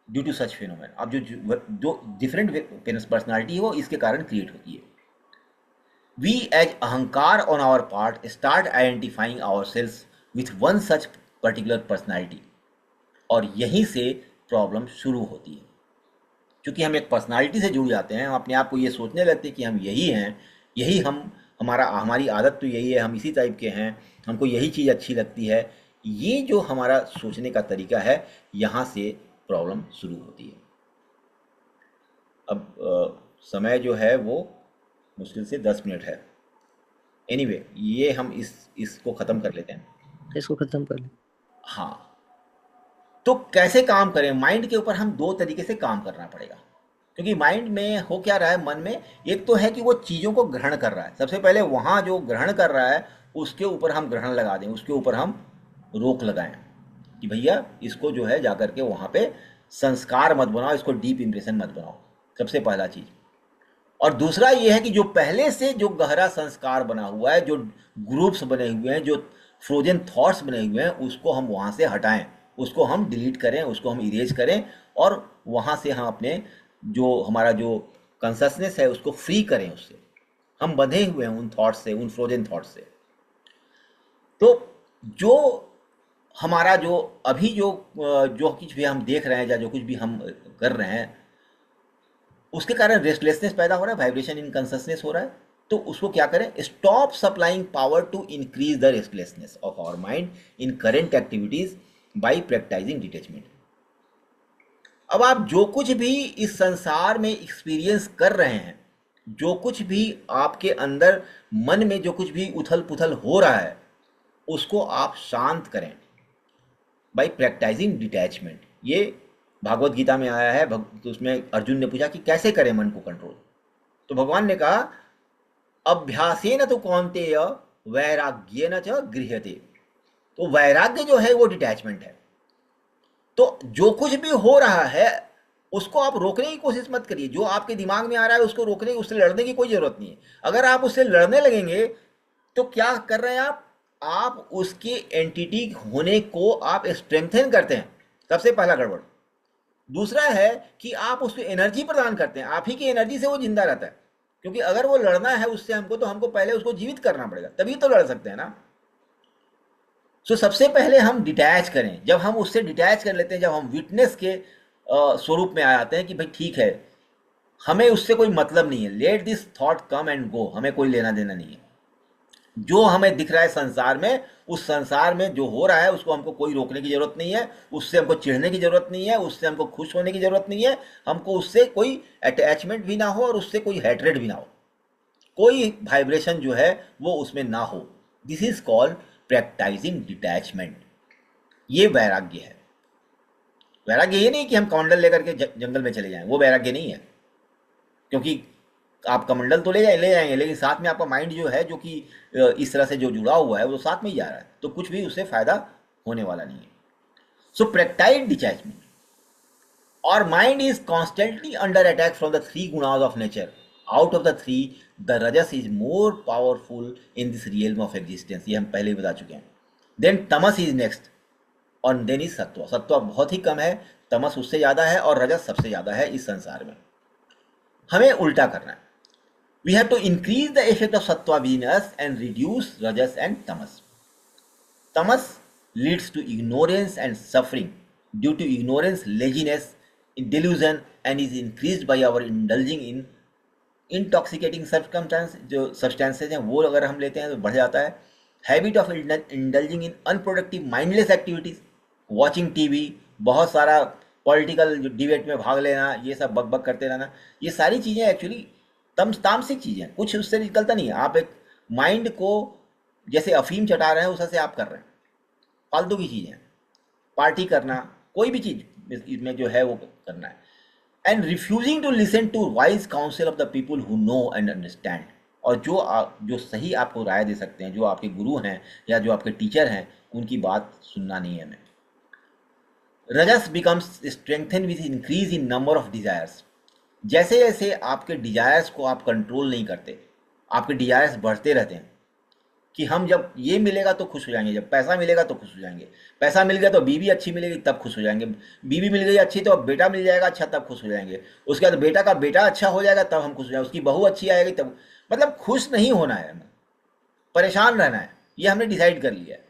due to such phenomenon. अब जो डिफरेंट पर्सनैलिटी है वो इसके कारण क्रिएट होती है। We as अहंकार on our part start identifying ourselves with one such particular personality, और यहीं से प्रॉब्लम शुरू होती है। क्योंकि हम एक पर्सनालिटी से जुड़ जाते हैं, हम अपने आप को ये सोचने लगते हैं कि हम यही हैं, यही हमारी आदत तो यही है, हम इसी टाइप के हैं, हमको यही चीज़ अच्छी लगती है। ये जो हमारा सोचने का तरीका है, यहाँ से प्रॉब्लम शुरू होती है। अब समय जो है वो मुश्किल से 10 मिनट है। एनीवे ये हम इसको ख़त्म कर लेते हैं, इसको खत्म कर ले। हाँ, तो कैसे काम करें? माइंड के ऊपर हम 2 तरीके से काम करना पड़ेगा, क्योंकि माइंड में हो क्या रहा है, मन में एक तो है कि वो चीज़ों को ग्रहण कर रहा है। सबसे पहले वहाँ जो ग्रहण कर रहा है उसके ऊपर हम ग्रहण लगा दें, उसके ऊपर हम रोक लगाएं कि भैया इसको जो है जाकर के वहाँ पे संस्कार मत बनाओ, इसको डीप इम्प्रेशन मत बनाओ, सबसे पहला चीज़। और दूसरा ये है कि जो पहले से जो गहरा संस्कार बना हुआ है, जो ग्रुप्स बने हुए हैं, जो फ्रोजन थॉट्स बने हुए हैं, उसको हम वहाँ से हटाएं, उसको हम डिलीट करें, उसको हम इरेज करें, और वहाँ से हम अपने जो हमारा जो कॉन्शसनेस है उसको फ्री करें। उससे हम बंधे हुए हैं उन थॉट्स से, उन फ्रोजन थॉट्स से। तो जो हमारा जो अभी जो कुछ भी हम देख रहे हैं या जो कुछ भी हम कर रहे हैं, उसके कारण रेस्टलेसनेस पैदा हो रहा है, वाइब्रेशन इन कॉन्शसनेस हो रहा है। तो उसको क्या करें? Stop supplying power to increase the restlessness of our mind in current activities by practising detachment. अब आप जो कुछ भी इस संसार में एक्सपीरियंस कर रहे हैं, जो कुछ भी आपके अंदर मन में जो कुछ भी उथल पुथल हो रहा है, उसको आप शांत करें बाय प्रैक्टिसिंग डिटैचमेंट। ये भागवत गीता में आया है। तो उसमें अर्जुन ने पूछा कि कैसे करें मन को कंट्रोल, तो भगवान ने कहा अभ्यासेन तो कौन्तेय वैराग्येन च गृह्यते। तो वैराग्य जो है वो डिटैचमेंट है। तो जो कुछ भी हो रहा है उसको आप रोकने की कोशिश मत करिए। जो आपके दिमाग में आ रहा है उसको रोकने, उससे लड़ने की कोई जरूरत नहीं है। अगर आप उससे लड़ने लगेंगे तो क्या कर रहे हैं आप उसके एंटिटी होने को आप स्ट्रेंथन करते हैं, सबसे पहला गड़बड़। दूसरा है कि आप उसको एनर्जी प्रदान करते हैं, आप ही की एनर्जी से वो जिंदा रहता है। क्योंकि अगर वो लड़ना है उससे हमको, तो हमको पहले उसको जीवित करना पड़ेगा, तभी तो लड़ सकते हैं ना। सो सबसे पहले हम डिटैच करें। जब हम उससे डिटैच कर लेते हैं, जब हम विटनेस के स्वरूप में आ जाते हैं कि भाई ठीक है, हमें उससे कोई मतलब नहीं है, let this thought come and go, हमें कोई लेना देना नहीं है। जो हमें दिख रहा है संसार में, उस संसार में जो हो रहा है उसको हमको कोई रोकने की जरूरत नहीं है, उससे हमको चिढ़ने की जरूरत नहीं है, उससे हमको खुश होने की जरूरत नहीं है, हमको उससे कोई अटैचमेंट भी ना हो और उससे कोई हैट्रेड भी ना हो, कोई वाइब्रेशन जो है वो उसमें ना हो। This is called practising detachment. ये वैराग्य है। वैराग्य ये नहीं कि हम कमंडल लेकर के जंगल में चले जाएं, वो वैराग्य नहीं है। क्योंकि आप कमंडल तो ले जाएंगे, लेकिन साथ में आपका माइंड जो है, जो कि इस तरह से जो जुड़ा हुआ है, वो साथ में ही जा रहा है, तो कुछ भी उससे फायदा होने वाला नहीं है। So practice detachment. और mind is constantly under attack from the 3 gunas of nature. Out of the 3 the rajas is more powerful in this realm of existence. ये हम पहले ही बता चुके हैं। देन तमस इज नेक्स्ट, और देन इज सत्व। सत्व बहुत ही कम है, तमस उससे ज़्यादा है, और रजस सबसे ज़्यादा है इस संसार में। हमें उल्टा करना है। We have to increase the effect of sattva within us and reduce rajas and tamas. Tamas leads to ignorance and suffering due to ignorance, laziness, delusion, and is increased by our indulging in intoxicating substances हैं, वो अगर हम लेते हैं तो बढ़ जाता है। Habit of indulging in unproductive mindless activities, watching TV, बहुत सारा पॉलिटिकल डिबेट में भाग लेना, ये सब बक बक करते रहना, ये सारी चीज़ें एक्चुअली तामसिक चीज़ें, कुछ उससे निकलता नहीं है। आप एक माइंड को जैसे अफीम चटा रहे हैं, उस से आप कर रहे हैं फालतू की चीज़ें। पार्टी करना, कोई भी चीज़, इसमें जो है वो करना है। And refusing to listen to wise counsel of the people who know and understand, और जो सही आपको राय दे सकते हैं, जो आपके गुरु हैं या जो आपके टीचर हैं, उनकी बात सुनना नहीं है हमें। Rajas becomes strengthen with increase in number of desires. जैसे जैसे आपके डिजायर्स को आप कंट्रोल नहीं करते, आपके डिजायर्स बढ़ते रहते हैं कि हम जब ये मिलेगा तो खुश हो जाएंगे, जब पैसा मिलेगा तो खुश हो जाएंगे, पैसा मिल गया तो बीवी अच्छी मिलेगी तब खुश हो जाएंगे, बीवी मिल गई अच्छी तो अब बेटा मिल जाएगा अच्छा तब खुश हो जाएंगे, उसके बाद बेटा का बेटा अच्छा हो जाएगा तब हम खुश हो जाएंगे, उसकी बहू अच्छी आएगी तब। मतलब खुश नहीं होना है हमें, परेशान रहना है, ये हमने डिसाइड कर लिया है।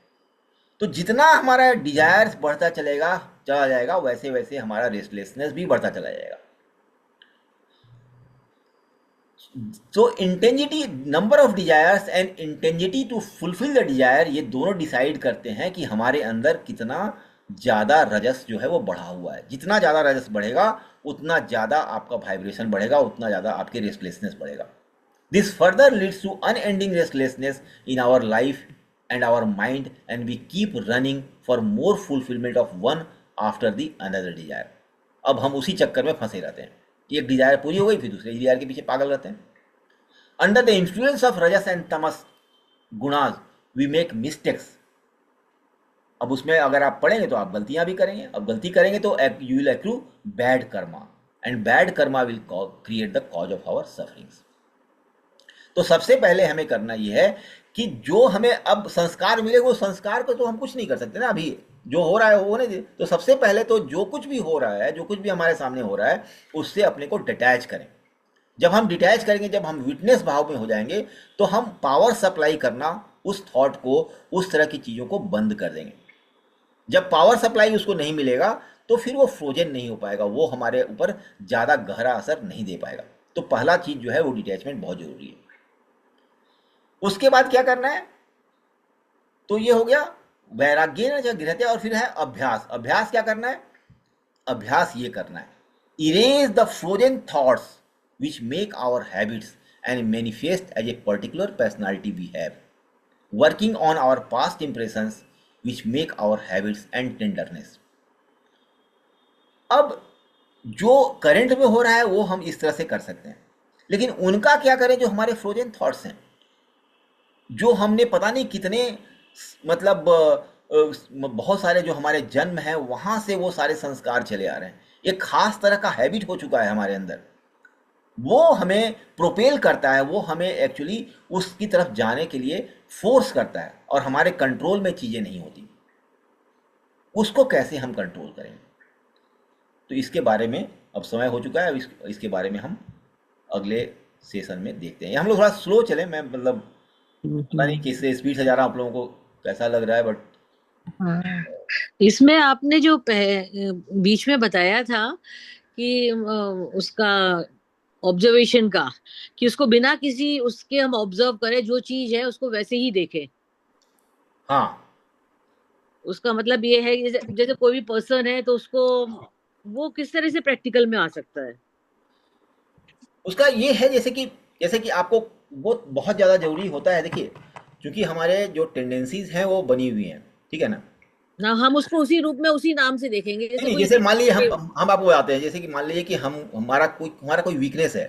तो जितना हमारा डिजायर्स बढ़ता चला जाएगा वैसे वैसे हमारा रेस्टलेसनेस भी बढ़ता चला जाएगा। तो intensity, number of desires and intensity to fulfil the desire, ये दोनों डिसाइड करते हैं कि हमारे अंदर कितना ज़्यादा रजस जो है वो बढ़ा हुआ है। जितना ज़्यादा रजस बढ़ेगा उतना ज़्यादा आपका वाइब्रेशन बढ़ेगा, उतना ज़्यादा आपके रेस्टलेसनेस बढ़ेगा। This further leads to unending restlessness in our life and our mind and we keep running for more fulfilment of one after the another desire. अब हम उसी चक्कर में फंसे रहते हैं, एक डिजायर पूरी हो गई फिर दूसरे डिजायर के पीछे पागल रहते हैं। Under the influence of rajas and tamas gunas we make mistakes. अब उसमें अगर आप पढ़ेंगे तो आप गलतियां भी करेंगे, अब गलती करेंगे तो you will accrue bad karma and bad karma will create the cause of our sufferings. तो सबसे पहले हमें करना यह है कि जो हमें अब संस्कार मिले वो संस्कार को तो हम कुछ नहीं कर सकते ना, अभी जो हो रहा है वो होने दे। तो सबसे पहले तो जो कुछ भी हो रहा है, जो कुछ भी हमारे सामने हो रहा है, उससे अपने को डिटैच करें। जब हम डिटैच करेंगे, जब हम विटनेस भाव में हो जाएंगे, तो हम पावर सप्लाई करना उस थॉट को, उस तरह की चीज़ों को बंद कर देंगे। जब पावर सप्लाई उसको नहीं मिलेगा तो फिर वो फ्रोजन नहीं हो पाएगा, वो हमारे ऊपर ज़्यादा गहरा असर नहीं दे पाएगा। तो पहला चीज़ जो है वो डिटैचमेंट बहुत ज़रूरी है। उसके बाद क्या करना है, तो ये हो गया वैराग्य न गृहते, और फिर है अभ्यास। अभ्यास क्या करना है, अभ्यास ये करना है, erase the frozen thoughts which make our habits and manifest as a particular personality we have, working on our past impressions which make our habits and tenderness। अब जो करंट में हो रहा है वो हम इस तरह से कर सकते हैं, लेकिन उनका क्या करें जो हमारे फ्रोजन थॉट्स हैं, जो हमने पता नहीं कितने मतलब बहुत सारे जो हमारे जन्म है वहाँ से वो सारे संस्कार चले आ रहे हैं, एक खास तरह का हैबिट हो चुका है हमारे अंदर, वो हमें प्रोपेल करता है, वो हमें एक्चुअली उसकी तरफ जाने के लिए फोर्स करता है, और हमारे कंट्रोल में चीज़ें नहीं होती। उसको कैसे हम कंट्रोल करेंगे, तो इसके बारे में अब समय हो चुका है, इसके बारे में हम अगले सेशन में देखते हैं। हम लोग थोड़ा स्लो चले, मैं मतलब पता नहीं किस स्पीड से जा रहा हूँ, आप लोगों को कैसा लग रहा है, बट इसमें आपने जो बीच में बताया था कि उसका ऑब्जर्वेशन का, कि उसको बिना किसी उसके हम ऑब्जर्व करें, जो चीज है उसको वैसे ही देखें। हाँ, उसका मतलब ये है कि जैसे कोई भी पर्सन है तो उसको वो किस तरह से प्रैक्टिकल में आ सकता है। उसका ये है जैसे कि आपको वो बहुत ज़्यादा ज़रूरी होता है। देखिए, क्योंकि हमारे जो टेंडेंसीज हैं वो बनी हुई हैं, ठीक है ना, ना हम उसको उसी रूप में उसी नाम से देखेंगे। जैसे नहीं, कोई जैसे मान लीजिए हम आपको बताते हैं, जैसे कि मान लीजिए कि हमारा कोई वीकनेस है,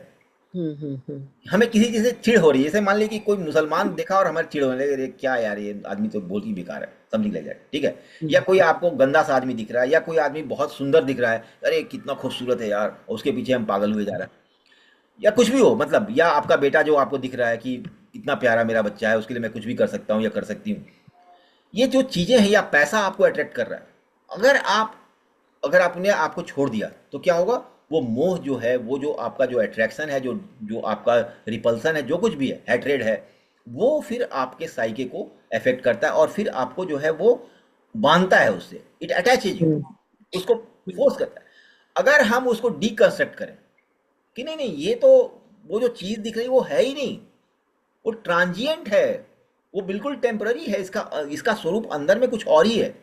हमें किसी चीज़ से चिढ़ हो रही है, जैसे मान लीजिए कि कोई मुसलमान देखा और हमारे चिढ़ होने लगे, अरे क्या यार ये आदमी तो बहुत ही बेकार है, समथिंग लाइक दैट, ठीक है। या कोई आपको गंदा सा आदमी दिख रहा है, या कोई आदमी बहुत सुंदर दिख रहा है, अरे कितना खूबसूरत है यार, उसके पीछे हम पागल हुए जा रहे हैं, या कुछ भी हो, मतलब या आपका बेटा जो आपको दिख रहा है कि इतना प्यारा मेरा बच्चा है, उसके लिए मैं कुछ भी कर सकता हूँ या कर सकती हूँ, ये जो चीज़ें हैं, या पैसा आपको अट्रैक्ट कर रहा है, अगर आपने आपको छोड़ दिया तो क्या होगा, वो मोह जो है, वो जो आपका जो अट्रैक्शन है, जो आपका रिपल्सन है, जो कुछ भी है, हैट्रेड है, वो फिर आपके साइके को अफेक्ट करता है, और फिर आपको जो है वो बांधता है उससे, इट अटैचेज यू, उसको फोर्स करता है। अगर हम उसको डीकंस्ट्रक्ट करें कि नहीं नहीं, ये तो वो जो चीज़ दिख रही है वो है ही नहीं, वो ट्रांजिएंट है, वो बिल्कुल टेम्पररी है, इसका स्वरूप अंदर में कुछ और ही है।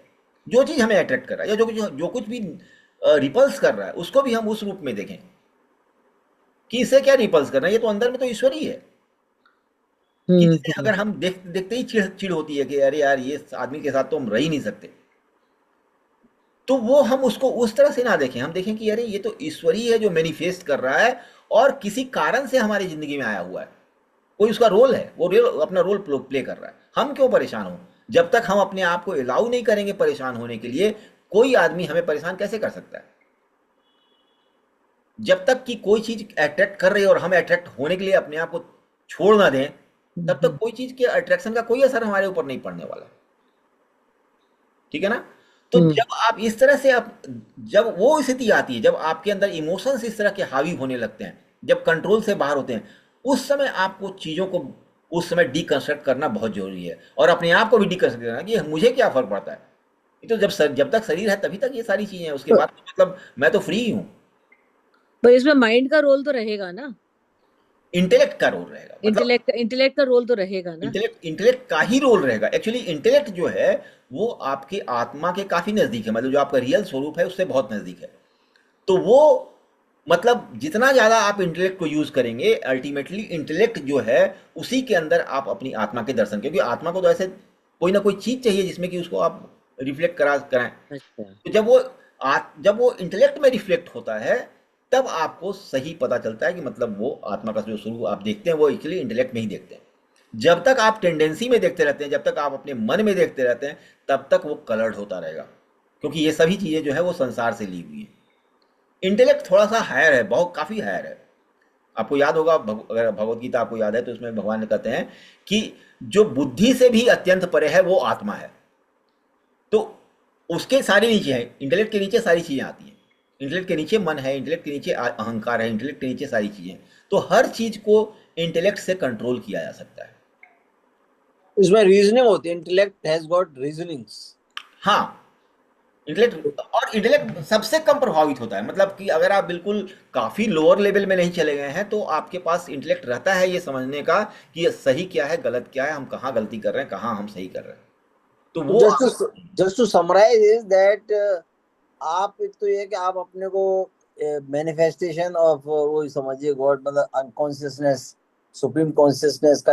जो चीज़ हमें अट्रैक्ट कर रहा है, या जो कुछ भी रिपल्स कर रहा है, उसको भी हम उस रूप में देखें कि इसे क्या रिपल्स कर रहा है, ये तो अंदर में तो ईश्वर ही है। कि जैसे अगर हम देखते ही चिढ़ होती है कि अरे यार ये आदमी के साथ तो हम रह ही नहीं सकते, तो वो हम उसको उस तरह से ना देखें, हम देखें कि अरे ये तो ईश्वर ही है जो मैनिफेस्ट कर रहा है और किसी कारण से हमारी जिंदगी में आया हुआ है, कोई उसका रोल है, वो रोल अपना रोल प्ले कर रहा है, हम क्यों परेशान हो। जब तक हम अपने आप को अलाउ नहीं करेंगे परेशान होने के लिए, कोई आदमी हमें परेशान कैसे कर सकता है। जब तक कि कोई चीज अट्रैक्ट कर रही है और हम अट्रैक्ट होने के लिए अपने आप को छोड़ ना दें, तब तक कोई चीज के अट्रैक्शन का कोई असर हमारे ऊपर नहीं पड़ने वाला। ठीक है ना। तो जब आप इस तरह से आप, जब वो स्थिति आती है जब आपके अंदर इमोशंस इस तरह के हावी होने लगते हैं, जब कंट्रोल से बाहर होते हैं, उस समय आपको चीज़ों को उस समय डीकंस्ट्रक्ट करना बहुत जरूरी है, और अपने आप को भी डीकंस्ट्रक्ट करना कि मुझे क्या फर्क पड़ता है। ये तो जब तक शरीर है तभी तक ये सारी चीजें हैं, उसके बाद तो मतलब मैं तो फ्री ही हूँ। पर इसमें माइंड का रोल तो रहेगा ना, इंटेलेक्ट का रोल रहेगा, मतलब इंटेलेक्ट का रोल तो रहेगा ना। इंटेलेक्ट का ही रोल रहेगा। एक्चुअली इंटेलेक्ट जो है वो आपके आत्मा के काफी नजदीक है, मतलब जो आपका रियल स्वरूप है उससे बहुत नजदीक है। तो वो मतलब जितना ज़्यादा आप इंटेलेक्ट को यूज़ करेंगे, अल्टीमेटली इंटेलेक्ट जो है उसी के अंदर आप अपनी आत्मा के दर्शन, क्योंकि आत्मा को तो ऐसे कोई ना कोई चीज़ चाहिए जिसमें कि उसको आप रिफ्लेक्ट कराएं। अच्छा। तो जब वो इंटेलेक्ट में रिफ्लेक्ट होता है, तब आपको सही पता चलता है कि मतलब वो आत्मा का जो स्वरूप आप देखते हैं वो एक्चुअली इंटेलेक्ट में ही देखते हैं। जब तक आप टेंडेंसी में देखते रहते हैं, जब तक आप अपने मन में देखते रहते हैं, तब तक वो कलर्ड होता रहेगा, क्योंकि ये सभी चीज़ें जो है वो संसार से ली हुई है। इंटेलेक्ट थोड़ा सा हायर है, बहुत काफ़ी हायर है। आपको याद होगा, अगर भगवत गीता आपको याद है तो उसमें भगवान ने कहते हैं कि जो बुद्धि से भी अत्यंत परे है वो आत्मा है। तो उसके सारे नीचे है, इंटेलेक्ट के नीचे सारी चीज़ें आती हैं। इंटेलेक्ट के नीचे मन है, इंटेलेक्ट के नीचे अहंकार है, इंटेलेक्ट के नीचे सारी चीज़ें। तो हर चीज़ को इंटेलेक्ट से कंट्रोल किया जा सकता है। इसमें रीजनिंग होती है, इंटेलेक्ट हैज गॉट रीजनिंग्स। हाँ, इंटेलेक्ट सबसे कम प्रभावित होता है, मतलब कि अगर आप बिल्कुल काफी लोअर लेवल में नहीं चले गए हैं तो आपके पास इंटेलेक्ट रहता है ये समझने का कि ये सही क्या है गलत क्या है, हम कहाँ गलती कर रहे हैं कहाँ हम सही कर रहे हैं। तो वो just to summarise is that, आप एक तो ये कि आप अपने को मैनिफेस्टेशन ऑफ वो समझिए गॉड, मतलब अनकॉन्शियसनेस, सुप्रीम कॉन्शियसनेस का